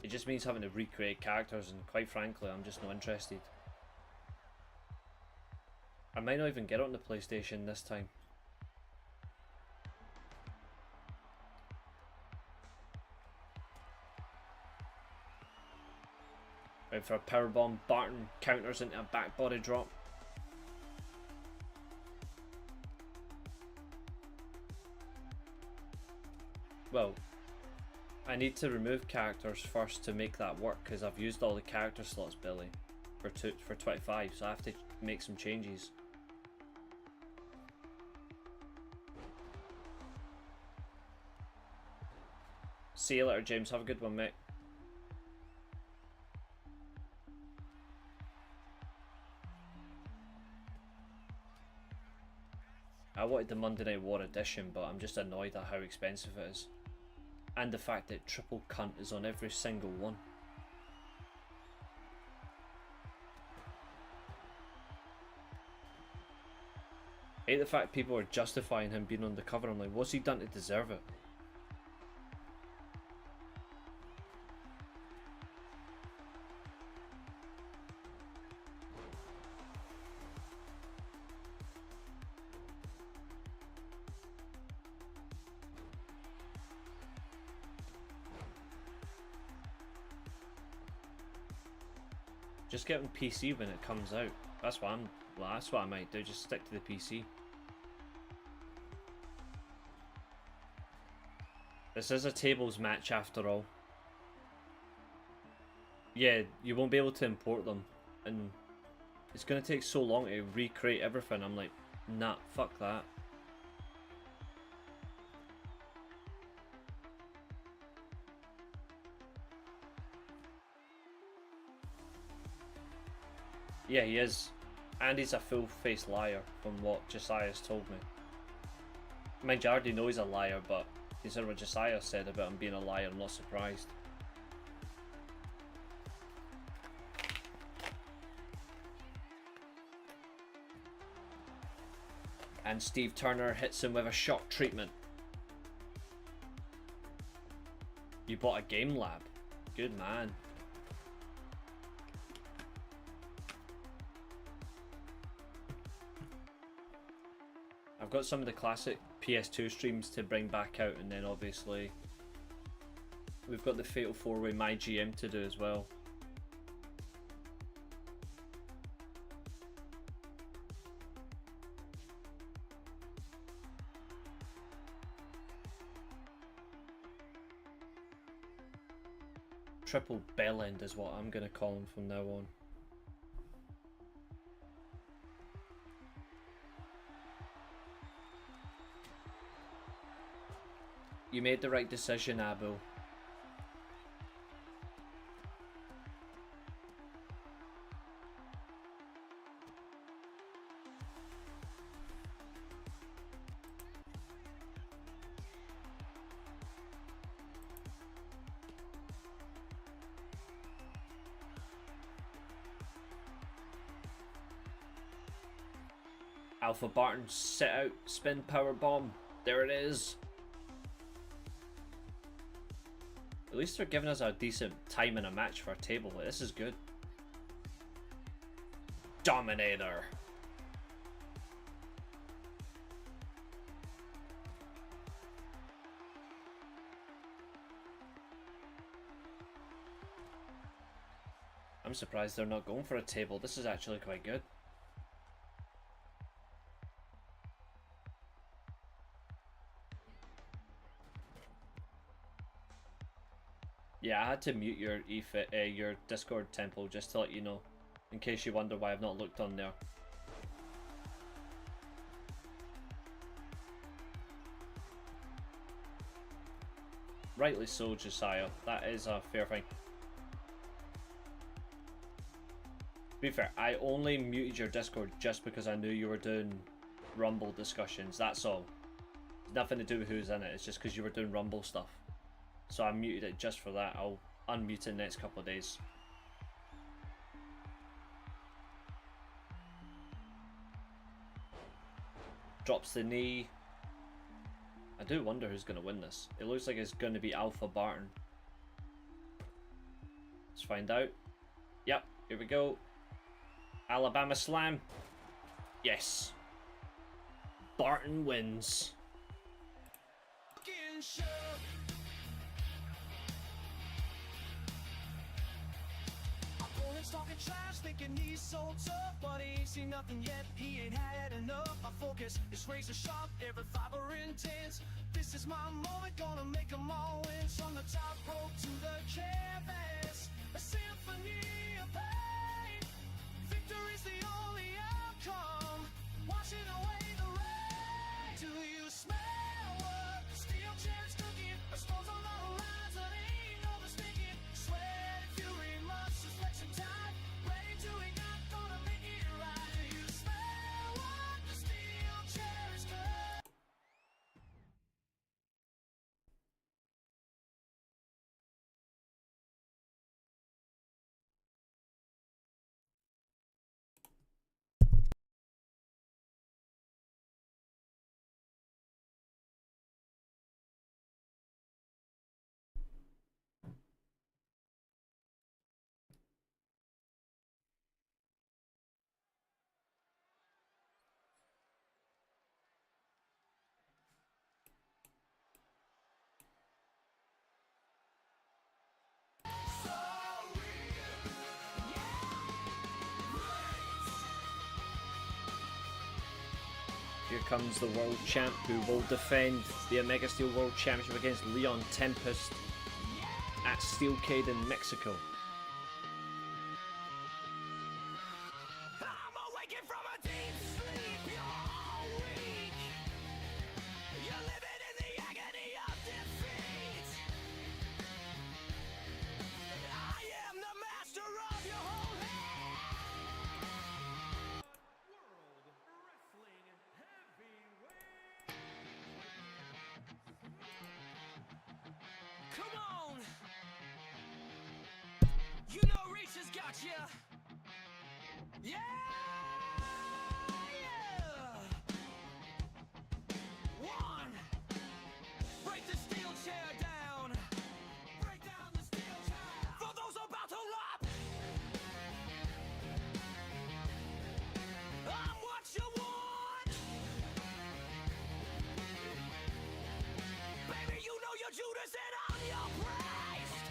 it just means having to recreate characters, and quite frankly, I'm just not interested. I might not even get it on the PlayStation this time. Right for a powerbomb, Barton counters into a back body drop. I need to remove characters first to make that work, because I've used all the character slots, Billy, for 25, so I have to make some changes. See you later, James. Have a good one, mate. I wanted the Monday Night War edition, but I'm just annoyed at how expensive it is. And the fact that triple cunt is on every single one. I hate the fact people are justifying him being on the cover. I'm like, what's he done to deserve it? Just get on PC when it comes out. That's what I might do. Just stick to the PC. This is a tables match after all. Yeah, you won't be able to import them, and it's gonna take so long to recreate everything. I'm like, nah, fuck that. Yeah, he is. And he's a full-faced liar, from what Josiah's told me. Mind you, I already know he's a liar, but considering what Josiah said about him being a liar, I'm not surprised. And Steve Turner hits him with a shock treatment. You bought a game lab. Good man. I've got some of the classic PS2 streams to bring back out, and then obviously we've got the Fatal 4-Way My GM to do as well. Triple Bellend is what I'm going to call him from now on. You made the right decision, Abu. Alpha Barton, sit out, spin power bomb. There it is. At least they're giving us a decent time in a match for a table. This is good. Dominator. I'm surprised they're not going for a table. This is actually quite good. Yeah, I had to mute your your Discord tempo just to let you know, in case you wonder why I've not looked on there. Rightly so, Josiah. That is a fair thing. To be fair, I only muted your Discord just because I knew you were doing Rumble discussions. That's all. It's nothing to do with who's in it. It's just because you were doing Rumble stuff. So I muted it just for that. I'll unmute it in the next couple of days. Drops the knee. I do wonder who's going to win this. It looks like it's going to be Alpha Barton. Let's find out. Yep, here we go. Alabama Slam. Yes. Barton wins. Talking trash, thinking he's so tough, but he ain't seen nothing yet, he ain't had enough. My focus is razor sharp, every fiber intense. This is my moment, gonna make them all win. From the top rope to the canvas, a symphony of pain. Victory's the only outcome, washing away the rain. Do you smell what the steel chair's cooking? I suppose on the horizon ain't no mistaking. Sweat and fury must reflect some time. Ready to ignite, gonna make it right. Do you smell what the steel chair is cooking? Here comes the world champ who will defend the Omega Steel World Championship against Leon Tempest at Steelcade in Mexico. I'm awakened from a deep sleep, you're weak. You're living in the agony of defeat. I am the master of your whole head. World Wrestling Heavyweight. Come on. You know Reach has got you. Yeah! One! Break the steel chair down! Break down the steel chair! For those about to lap! I'm what you want! Baby, you know you're Judas and I'm your Christ!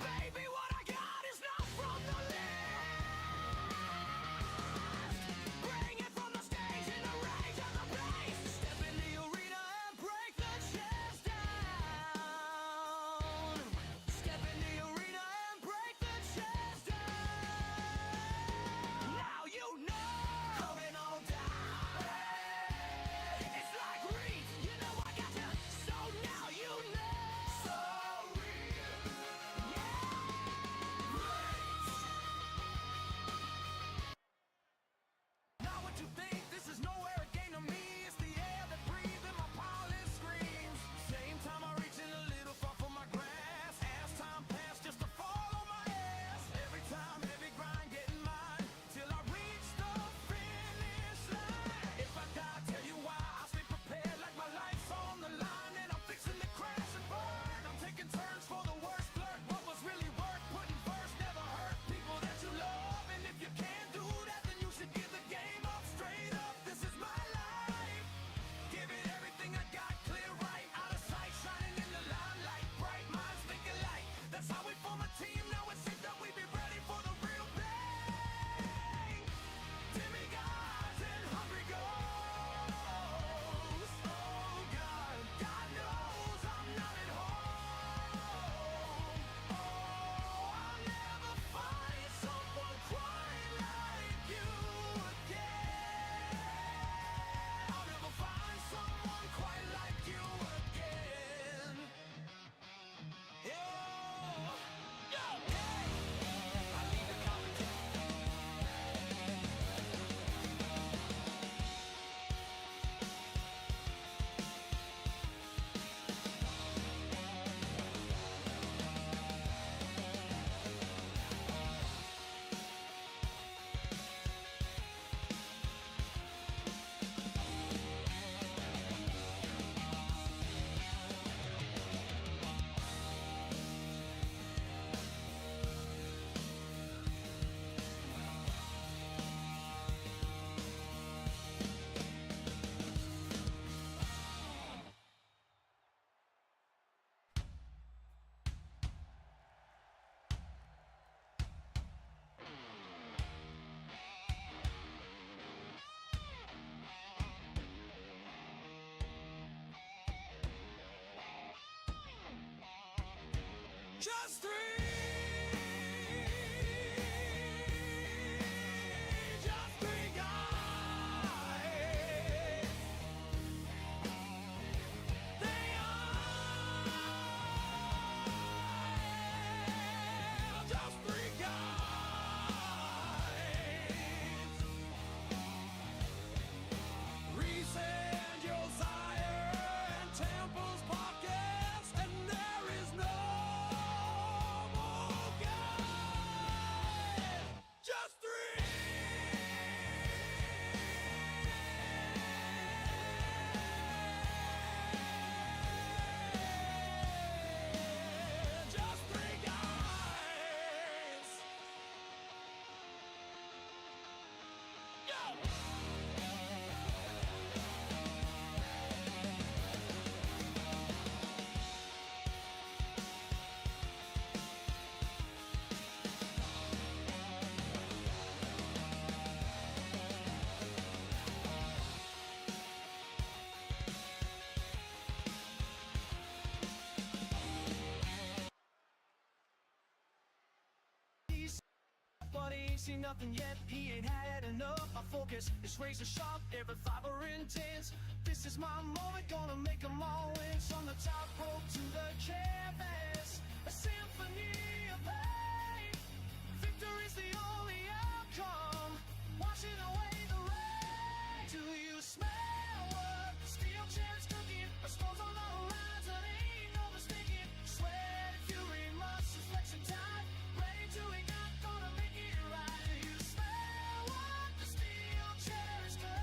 Baby, what I got is not from the list. Bring it from the stage in the rage of the bass. Step in the arena and break the just three. Just three guys. They are just three guys. Reese and Josiah and Temple's podcast, and there is no more guys. Just three. Just three guys. Go. But he ain't seen nothing yet, he ain't had enough. My focus is razor sharp, every fiber intense. This is my moment, gonna make them all win. From the top rope to the canvas, a symphony of pain. Victory's the only outcome, washing away the rain. Do you smell what the steel chair's cooking? A storm's on the horizon, ain't no mistaking. Sweat, fury, muscles, flexing time, ready to ignite, gonna make it right. Do you smell what the steel chair is cooking?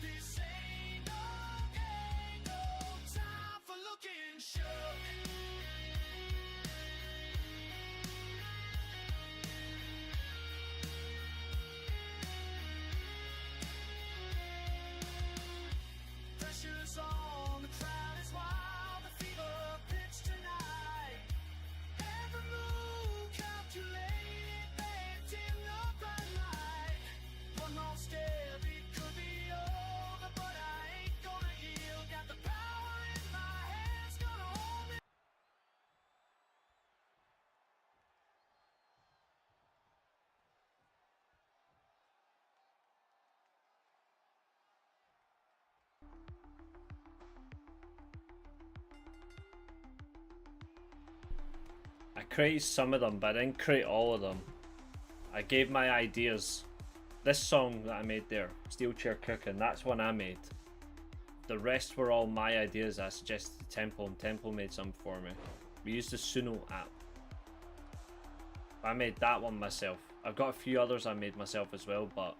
This ain't no game, no time for looking shook. Pressure's on, the crowd is wild, the fever pitch tonight. Every move calculated, baked in the bright light. One more step, it could be over, but I ain't gonna yield. Got the power in my hands, gonna hold it. I created some of them, but I didn't create all of them. I gave my ideas. This song that I made there, Steelchair Cooking, that's one I made. The rest were all my ideas I suggested to Temple, and Temple made some for me. We used the Suno app. I made that one myself. I've got a few others I made myself as well, but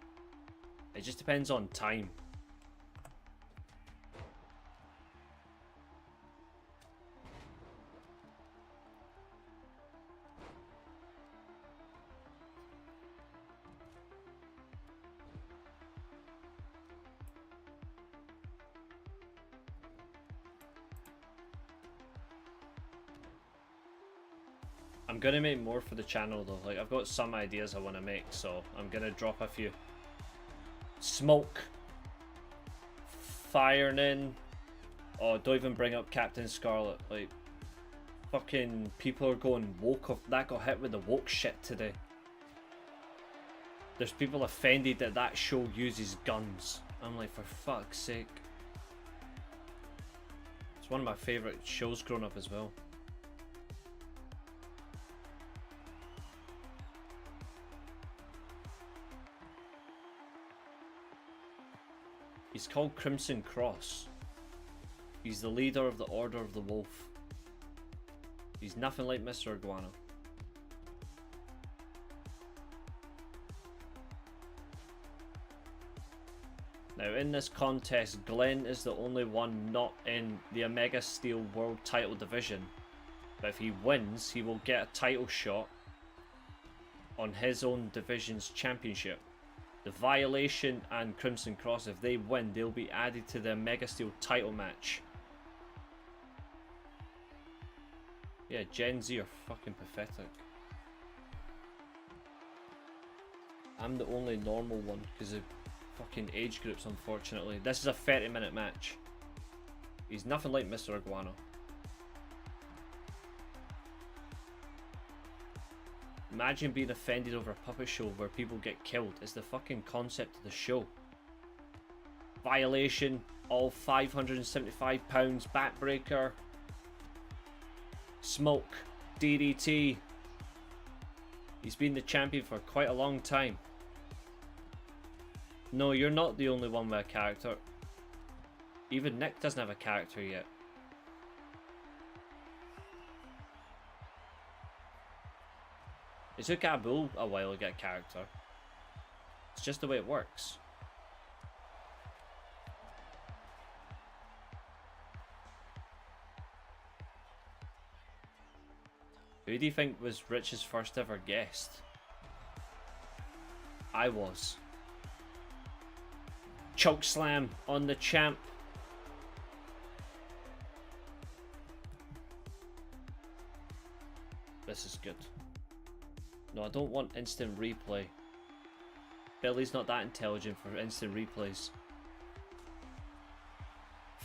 it just depends on time. I'm gonna make more for the channel though. Like, I've got some ideas I want to make, so I'm gonna drop a few. Smoke, firing in. Oh, don't even bring up Captain Scarlet. Like, fucking people are going woke. That got hit with the woke shit today. There's people offended that that show uses guns. I'm like, for fuck's sake. It's one of my favourite shows growing up as well. He's called Crimson Cross. He's the leader of the Order of the Wolf. He's nothing like Mr. Iguana. Now in this contest, Glenn is the only one not in the Omega Steel World Title Division. But if he wins, he will get a title shot on his own division's championship. The Violation and Crimson Cross, if they win, they'll be added to the Omega Steel title match. Yeah, Gen Z are fucking pathetic. I'm the only normal one because of fucking age groups, unfortunately. This is a 30-minute match. He's nothing like Mr. Iguana. Imagine being offended over a puppet show where people get killed. It's the fucking concept of the show. Violation, all £575, backbreaker, smoke, DDT. He's been the champion for quite a long time. No, you're not the only one with a character. Even Nick doesn't have a character yet. It took Abul a while to get a character. It's just the way it works. Who do you think was Rich's first ever guest? I was. Choke slam on the champ. This is good. No, I don't want instant replay. Billy's not that intelligent for instant replays.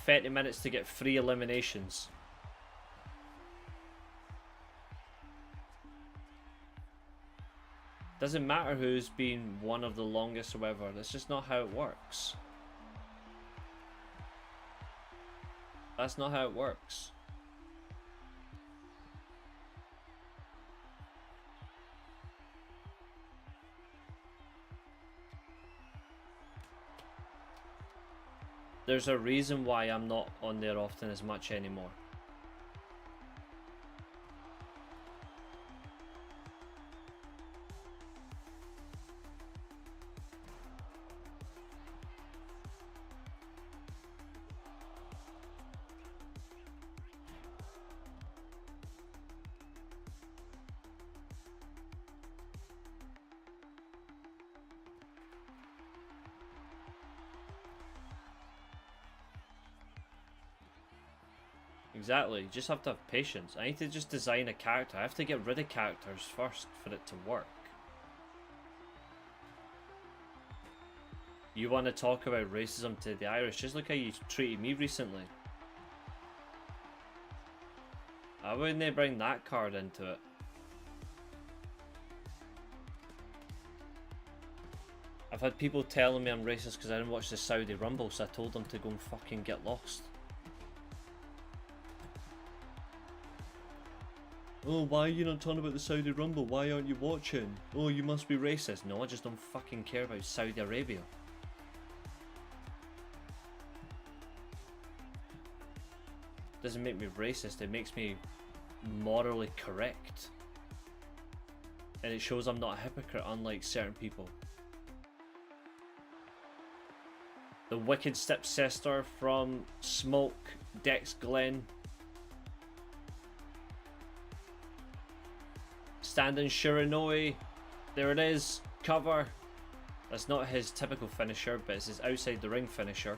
30 minutes to get 3 eliminations. Doesn't matter who's been one of the longest or whatever. That's just not how it works. That's not how it works. There's a reason why I'm not on there often as much anymore. Exactly, you just have to have patience. I need to just design a character. I have to get rid of characters first for it to work. You want to talk about racism to the Irish? Just look how you treated me recently. I wouldn't bring that card into it. I've had people telling me I'm racist because I didn't watch the Saudi Rumble, so I told them to go and fucking get lost. Oh, why are you not talking about the Saudi Rumble? Why aren't you watching? Oh, you must be racist. No, I just don't fucking care about Saudi Arabia. Doesn't make me racist, it makes me morally correct. And it shows I'm not a hypocrite, unlike certain people. The Wicked Stepsister from Smoke, Dex Glenn. Standing Shiranui, there it is, cover. That's not his typical finisher, but it's his outside the ring finisher.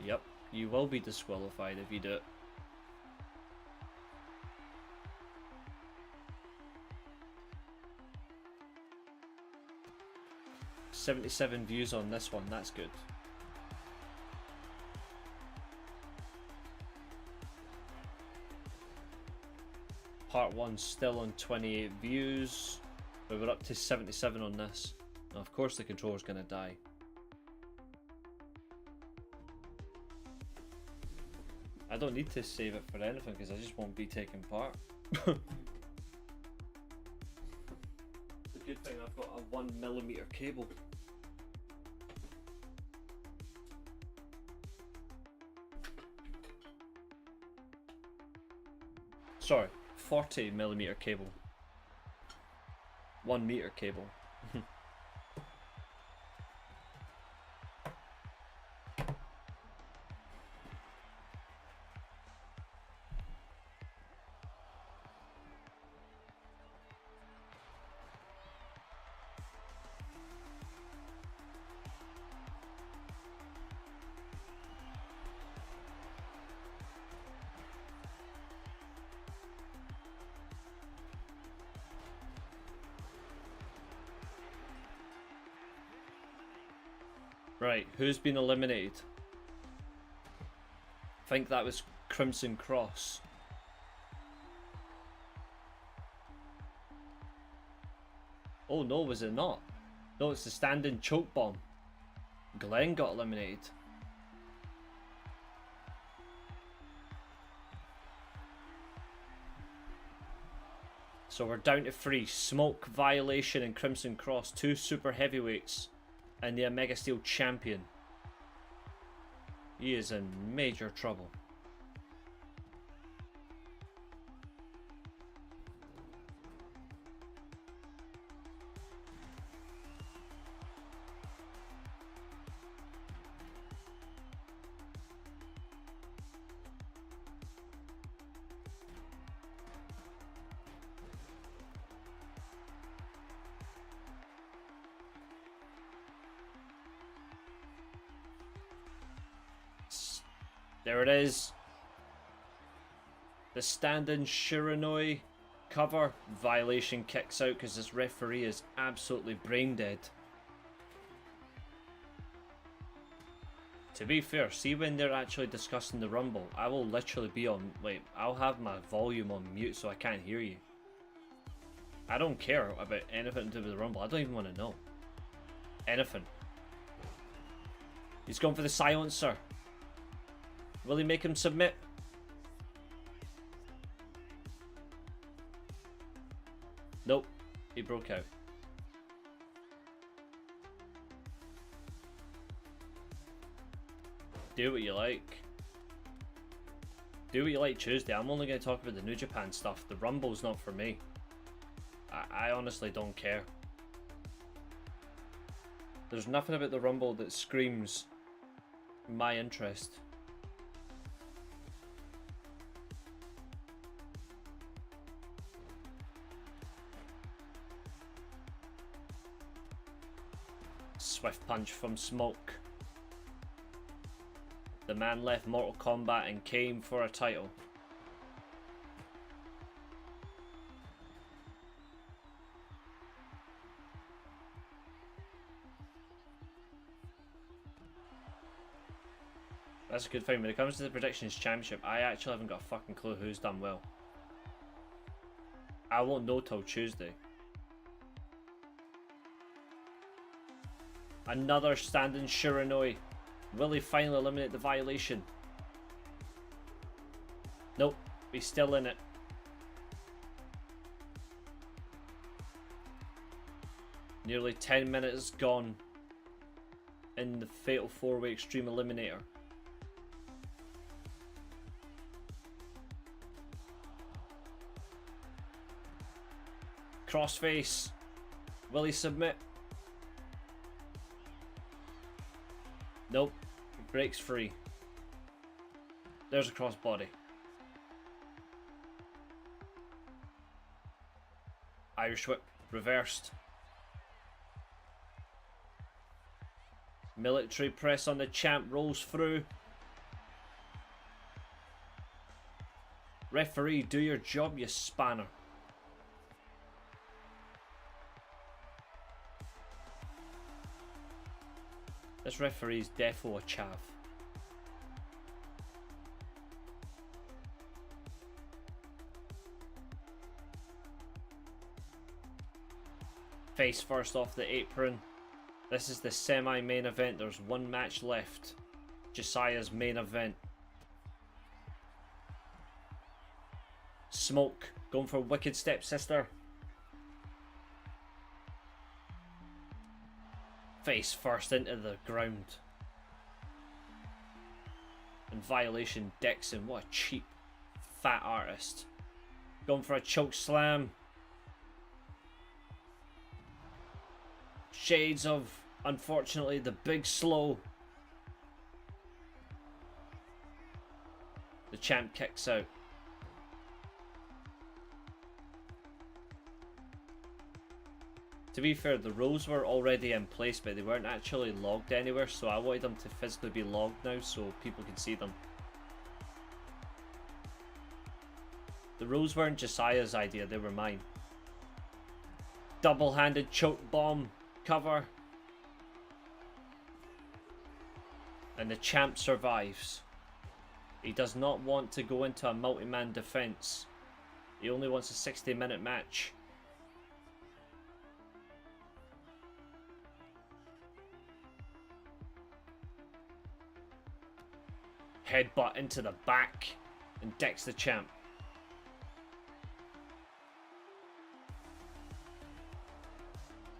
Yep, you will be disqualified if you do it. $77 views on this one, that's good. Part 1 still on 28 views, but we're up to 77 on this. Now, of course the controller's gonna die. I don't need to save it for anything because I just won't be taking part. The good thing I've got a 1mm cable. Sorry, 40mm cable. 1 meter cable. Right, who's been eliminated? I think that was Crimson Cross. Oh no, was it not? No, it's the stand-in choke bomb. Glenn got eliminated. So we're down to 3. Smoke, Violation and Crimson Cross. 2 super heavyweights. And the Omega Steel champion. He is in major trouble. There it is. The stand-in Shiranui cover. Violation kicks out because this referee is absolutely brain dead. To be fair, see when they're actually discussing the Rumble, I will literally be on, wait, I'll have my volume on mute so I can't hear you. I don't care about anything to do with the Rumble. I don't even want to know. Anything. He's gone for the silencer. Will he make him submit? Nope. He broke out. Do what you like. Do what you like Tuesday. I'm only going to talk about the New Japan stuff. The Rumble's not for me. I honestly don't care. There's nothing about the Rumble that screams my interest. Swift punch from Smoke. The man left Mortal Kombat and came for a title. That's a good thing. When it comes to the Predictions Championship, I actually haven't got a fucking clue who's done well. I won't know till Tuesday. Another stand-in Shiranui. Will he finally eliminate the Violation? Nope, he's still in it. Nearly 10 minutes gone in the Fatal 4-Way Extreme Eliminator. Crossface. Will he submit? Nope. Breaks free. There's a crossbody. Irish whip. Reversed. Military press on the champ. Rolls through. Referee, do your job, you spanner. This referee's defo a chav. Face first off the apron. This is the semi-main event. There's one match left. Josiah's main event. Smoke going for Wicked Stepsister. Face first into the ground. And Violation Dixon. What a cheap, fat artist. Going for a choke slam. Shades of, unfortunately, the big slow. The champ kicks out. To be fair, the rules were already in place, but they weren't actually logged anywhere, so I wanted them to physically be logged now so people can see them. The rules weren't Josiah's idea, they were mine. Double-handed choke bomb cover. And the champ survives. He does not want to go into a multi-man defense. He only wants a 60-minute match. Headbutt into the back and decks the champ.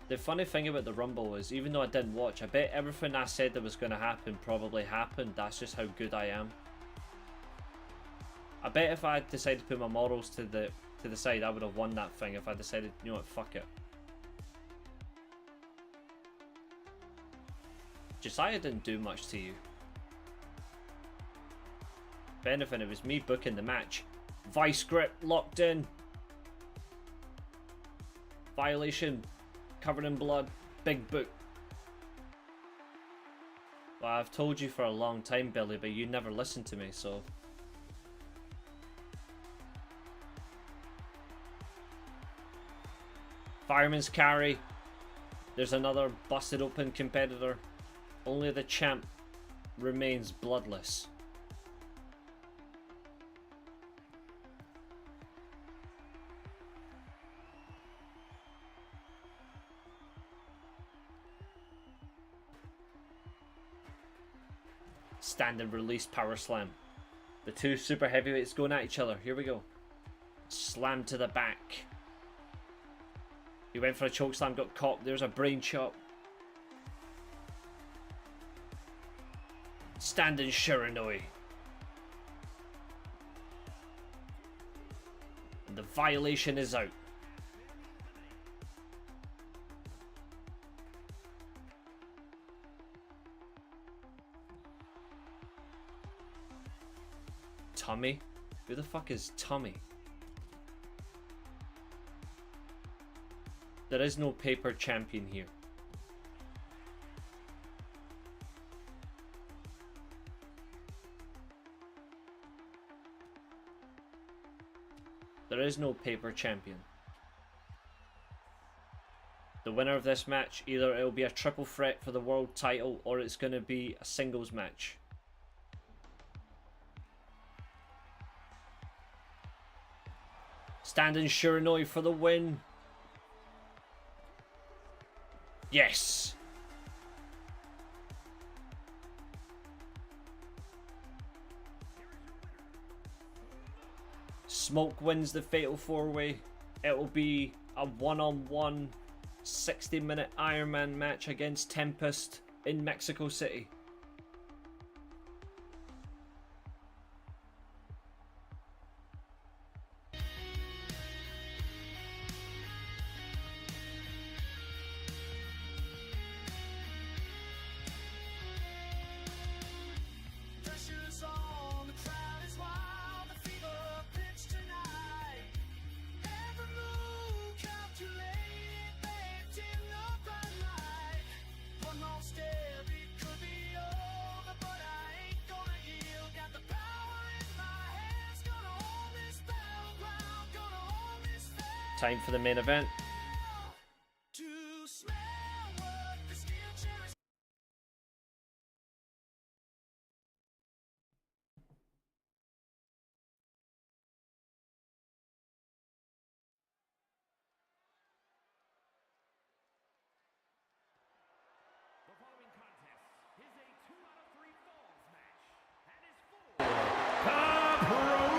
The funny thing about the Rumble is, even though I didn't watch, I bet everything I said that was going to happen probably happened. That's just how good I am. I bet if I had decided to put my morals to the side, I would have won that thing if I decided, you know what, fuck it. Josiah didn't do much to you. If anything, it was me booking the match. Vice grip locked in. Violation. Covered in blood. Big boot. Well, I've told you for a long time, Billy, but you never listened to me, so... Fireman's carry. There's another busted open competitor. Only the champ remains bloodless. Stand and release power slam. The two super heavyweights going at each other. Here we go. Slam to the back. He went for a choke slam, got caught. There's a brain chop. Standing Shiranui. And the violation is out. Tommy? Who the fuck is Tommy? There is no paper champion here. There is no paper champion. The winner of this match, either it'll be a triple threat for the world title or it's going to be a singles match. Standing Shiranui for the win. Yes. Smoke wins the Fatal 4-Way. It will be a one-on-one 60-minute Iron Man match against Tempest in Mexico City. Pressure's on, the crowd is wild, the fever pitch tonight. Every move calculated, baked in the bright light. One more step, it could be over, but I ain't gonna yield. Got the power in my hands, gonna hold this battleground, gonna hold this fight. Time for the main event. To smell what the Steelchair is. The following contest is a 2 out of 3 falls match and is for the Pro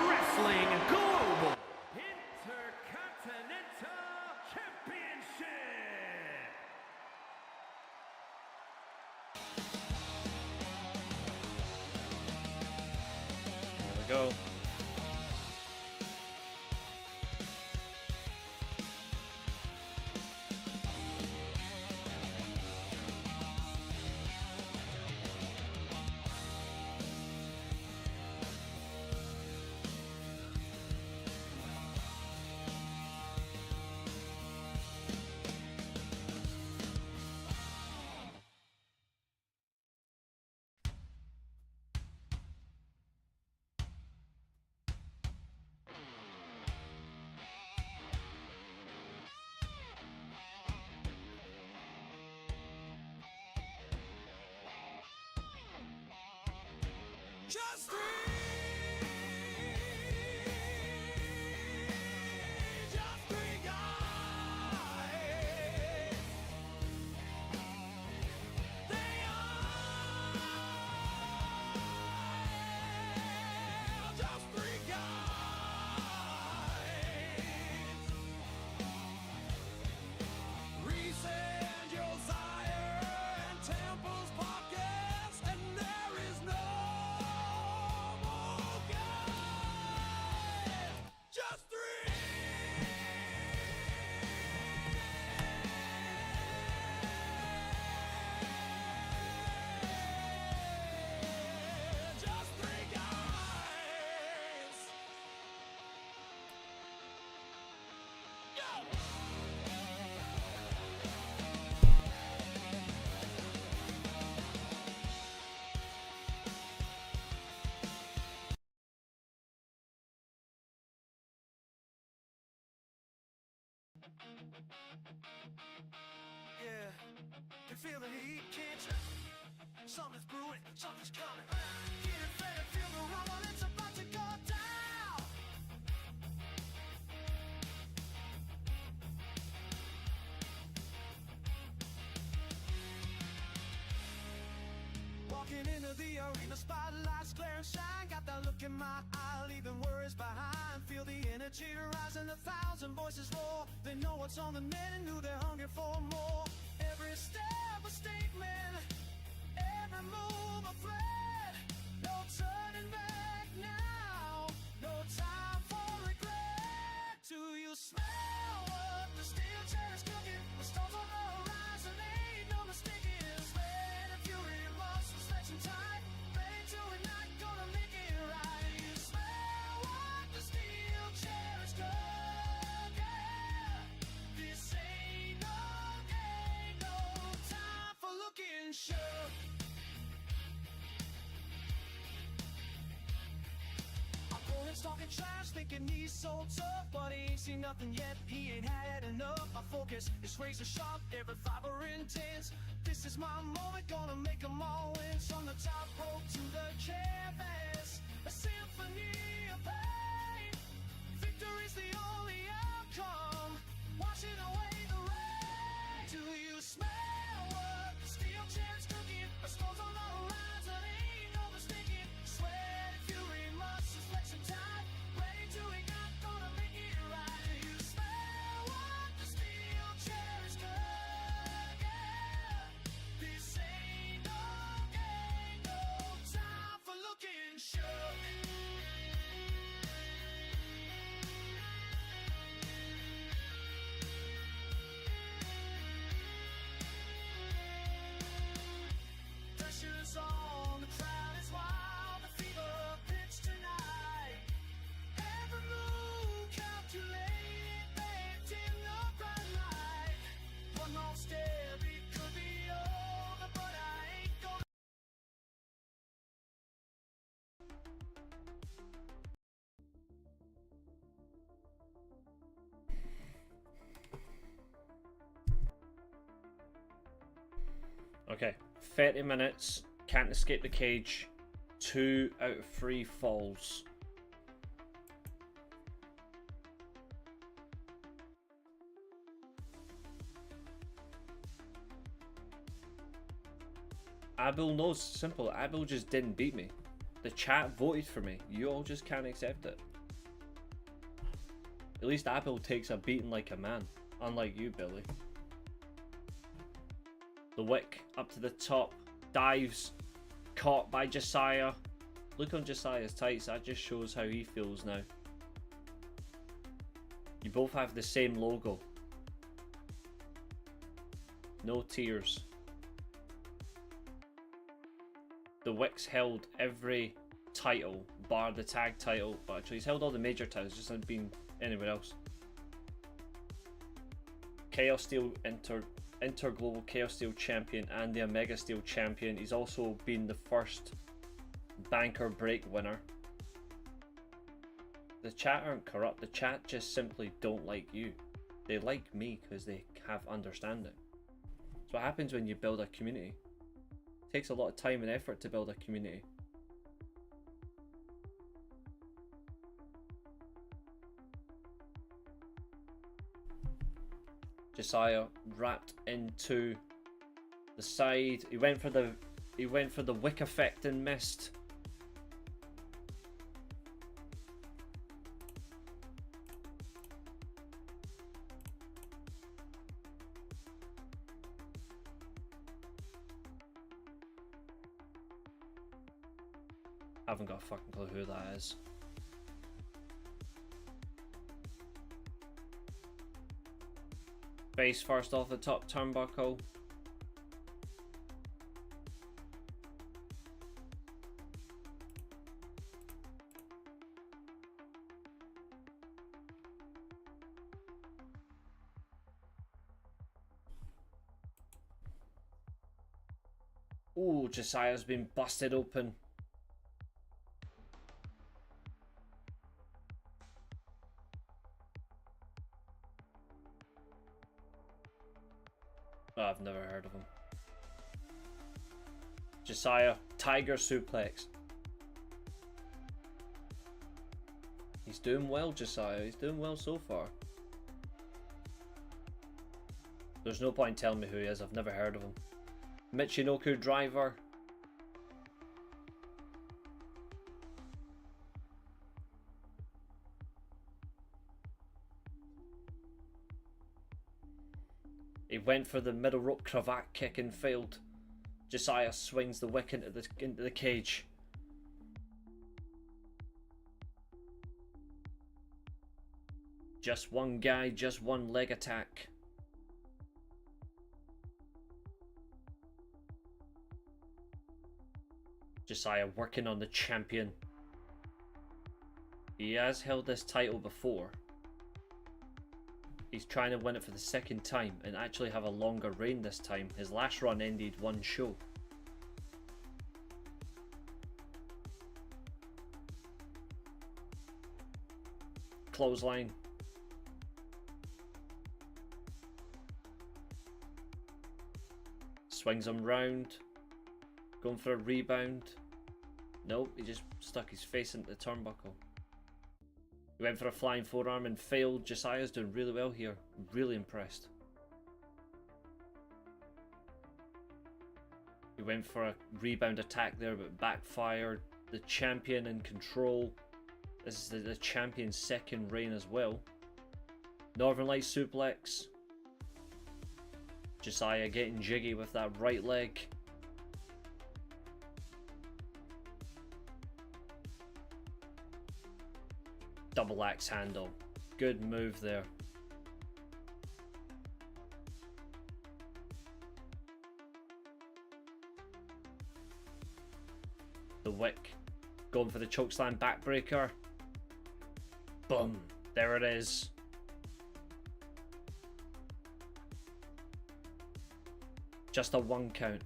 Wrestling Global Intercontinental Championship. Yeah, can feel the heat, can't you? Something's brewing, something's coming. Get it ready, feel the rumble, it's about to go down. Walking into the arena, spotlights glare and shine. Got that look in my eye, leaving worries behind. Feel the energy rising, 1,000 voices roar. They know what's on the net and knew they're hungry for more. Every step a statement, every move a threat. No turning back now, no time for regret. Do you smell what the steel chair is cooking? The storms on the horizon, ain't no mistaking. Sweat and fury, muscles flexing tight. Ready to ignite, gonna make it right. You smell what the steel chair is cooking. This ain't no game, no time for looking shook. Opponents talking trash, thinking he's so tough, but he ain't seen nothing yet, he ain't had enough. My focus is razor sharp, every fiber intense. This is my moment, gonna make them all win. From the top rope to the canvas, a symphony of pain. Victory's the only outcome, washing away the rain. Do you smell what the steel chair's cooking? A storm's on the horizon, ain't no mistaking. Sweat and fury, muscles flexing tight. Ready to ignite, gonna make it right. You smell what the steel chair is cooking. This ain't no game, no time for looking shook. Pressure's on, the crowd is wild, the fever pitch tonight. Every move calculated, baked in the bright light. One more step, it could be over, but I ain't gonna. Okay, 30 minutes, can't escape the cage, 2 out of 3 falls. Abel knows, simple, Abel just didn't beat me. The chat voted for me, you all just can't accept it. At least Abel takes a beating like a man, unlike you, Billy. The Wick up to the top, dives, caught by Josiah. Look on Josiah's tights, that just shows how he feels now. You both have the same logo. No tears. The Wick's held every title, bar the tag title. Well, actually, he's held all the major titles, just hasn't been anywhere else. Chaos Steel Interglobal Chaos Steel Champion and the Omega Steel Champion. He's also been the first banker break winner. The chat aren't corrupt, the chat just simply don't like you. They like me because they have understanding. That's what happens when you build a community. It takes a lot of time and effort to build a community. Josiah wrapped into the side. He went for the wick effect and missed. I haven't got a fucking clue who that is. Face first off the top turnbuckle. Ooh, Josiah's been busted open. Oh, I've never heard of him. Josiah, Tiger Suplex. He's doing well, Josiah. He's doing well so far. There's no point telling me who he is. I've never heard of him. Michinoku Driver. He went for the middle rope cravat kick and failed. Josiah swings the wick into the cage. Just one guy, just one leg attack. Josiah working on the champion. He has held this title before. He's trying to win it for the second time and actually have a longer reign this time. His last run ended one show. Clothesline. Swings him round. Going for a rebound. Nope, he just stuck his face into the turnbuckle. He went for a flying forearm and failed. Josiah's doing really well here. Really impressed. He went for a rebound attack there but backfired. The champion in control. This is the champion's second reign as well. Northern Light suplex. Josiah getting jiggy with that right leg. Double axe handle. Good move there. The wick. Going for the chokeslam backbreaker. Boom. There it is. Just a 1 count.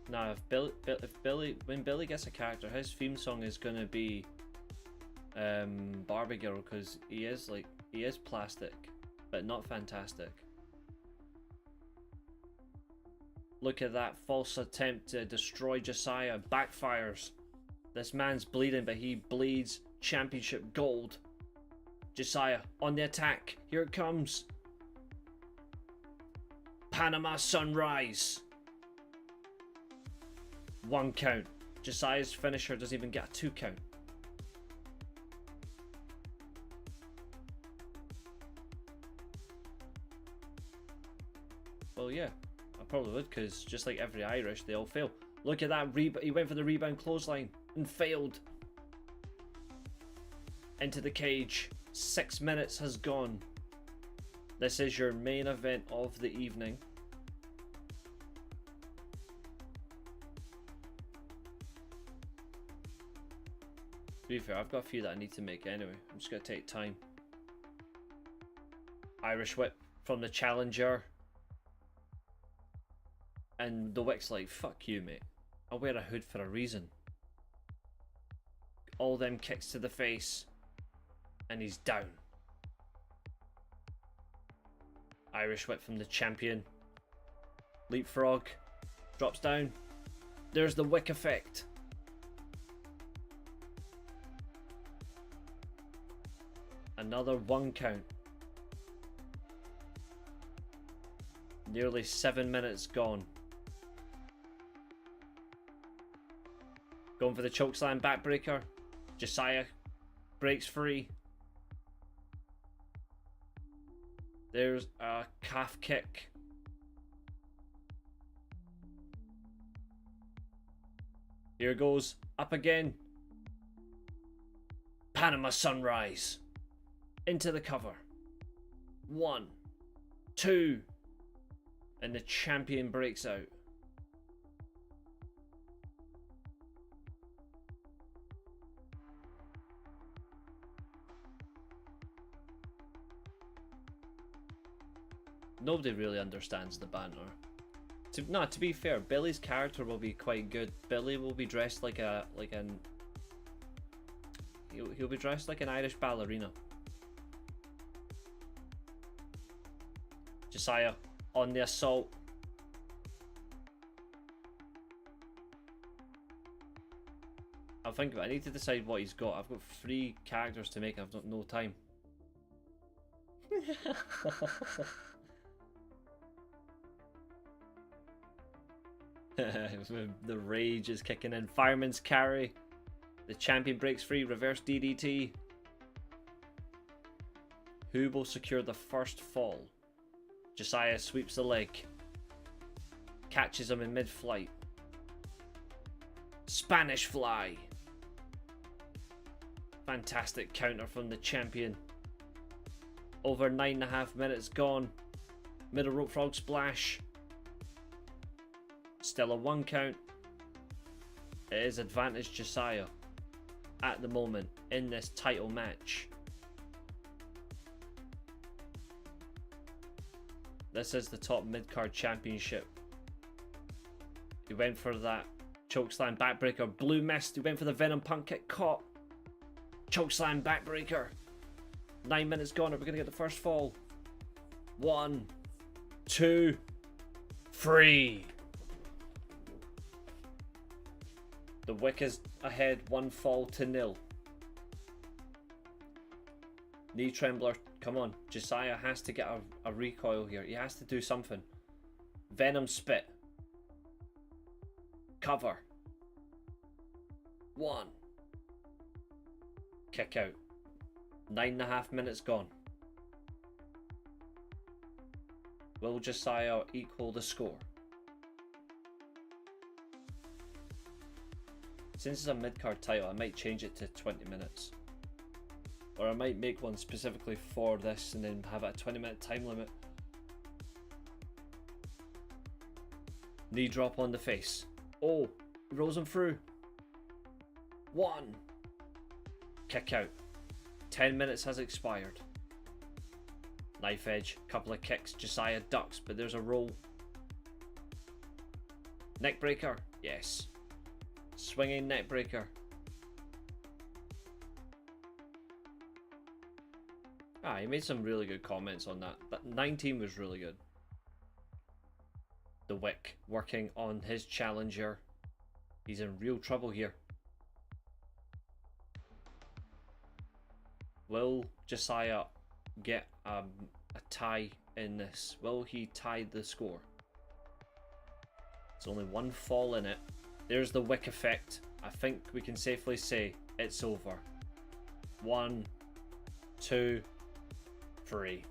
Now, when Billy gets a character, his theme song is gonna be Barbie Girl, because he is plastic, but not fantastic. Look at that false attempt to destroy Josiah. Backfires. This man's bleeding, but he bleeds championship gold. Josiah on the attack. Here it comes. Panama Sunrise. 1 count. Josiah's finisher doesn't even get a 2 count. Well, yeah, I probably would, because just like every Irish, they all fail. Look at that he went for the rebound clothesline and failed. Into the cage. 6 minutes has gone. This is your main event of the evening. To be fair, I've got a few that I need to make anyway. I'm just going to take time. Irish whip from the challenger. And the Wick's like, fuck you, mate. I wear a hood for a reason. All them kicks to the face. And he's down. Irish whip from the champion. Leapfrog. Drops down. There's the Wick effect. Another 1 count. Nearly 7 minutes gone. Going for the chokeslam backbreaker. Josiah breaks free. There's a calf kick. Here goes. Up again. Panama Sunrise. Into the cover. 1, 2. And the champion breaks out. Nobody really understands the banter. To be fair, Billy's character will be quite good. Billy will be dressed like he'll be dressed like an Irish ballerina. Josiah on the assault. I'll think about it. I need to decide what he's got. I've got 3 characters to make. I've got no time. The rage is kicking in. Fireman's carry. The champion breaks free. Reverse DDT. Who will secure the first fall? Josiah sweeps the leg. Catches him in mid-flight. Spanish fly. Fantastic counter from the champion. Over 9.5 minutes gone. Middle rope frog splash. Still a 1 count. It is advantage Josiah at the moment in this title match. This is the top mid-card championship. He went for that chokeslam backbreaker. Blue mist. He went for the Venom Punk kick. Caught. Chokeslam backbreaker. 9 minutes gone. Are we going to get the first fall? 1, 2, 3. The Wick is ahead. 1 fall to 0. Knee trembler. Come on. Josiah has to get a recoil here. He has to do something. Venom spit. Cover. 1. Kick out. 9.5 minutes gone. Will Josiah equal the score? Since it's a mid-card title, I might change it to 20 minutes. Or I might make one specifically for this and then have a 20-minute time limit. Knee drop on the face. Oh, rolls him through. 1. Kick out. 10 minutes has expired. Knife edge, couple of kicks. Josiah ducks, but there's a roll. Neck breaker, yes. Swinging neck breaker. He made some really good comments on that. That 19 was really good. The Wick working on his challenger. He's in real trouble here. Will Josiah get a tie in this? Will he tie the score? It's only 1 fall in it. There's the Wick effect. I think we can safely say it's over. 1, 2, 3.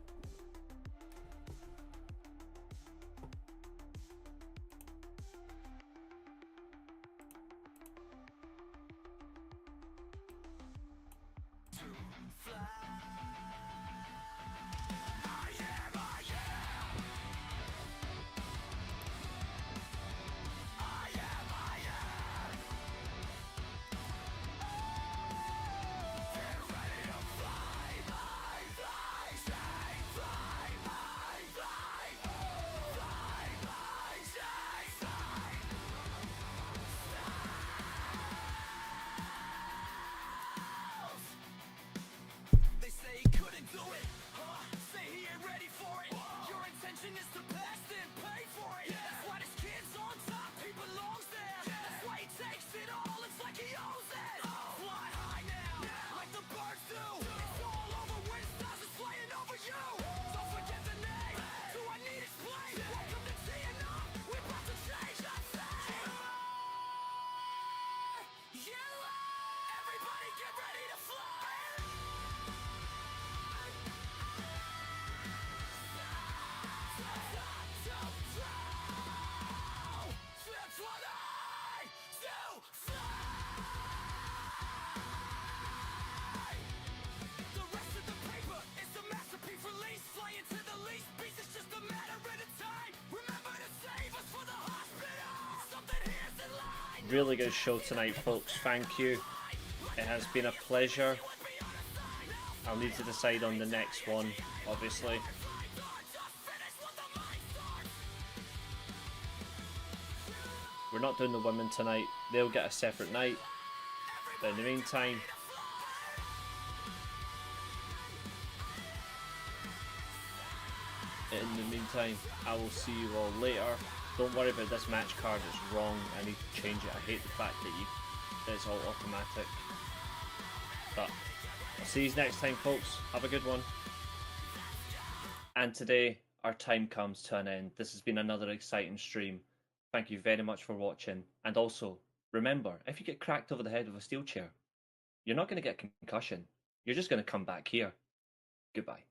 Really good show tonight, folks. Thank you. It has been a pleasure. I'll need to decide on the next one, obviously. we're not doing the women tonight. They'll get a separate night. But in the meantime, I will see you all later. Don't worry about this match card, it's wrong. I need to change it. I hate the fact that it's all automatic. But I'll see you next time, folks. Have a good one. And today, our time comes to an end. This has been another exciting stream. Thank you very much for watching. And also, remember, if you get cracked over the head with a steel chair, you're not going to get concussion. You're just going to come back here. Goodbye.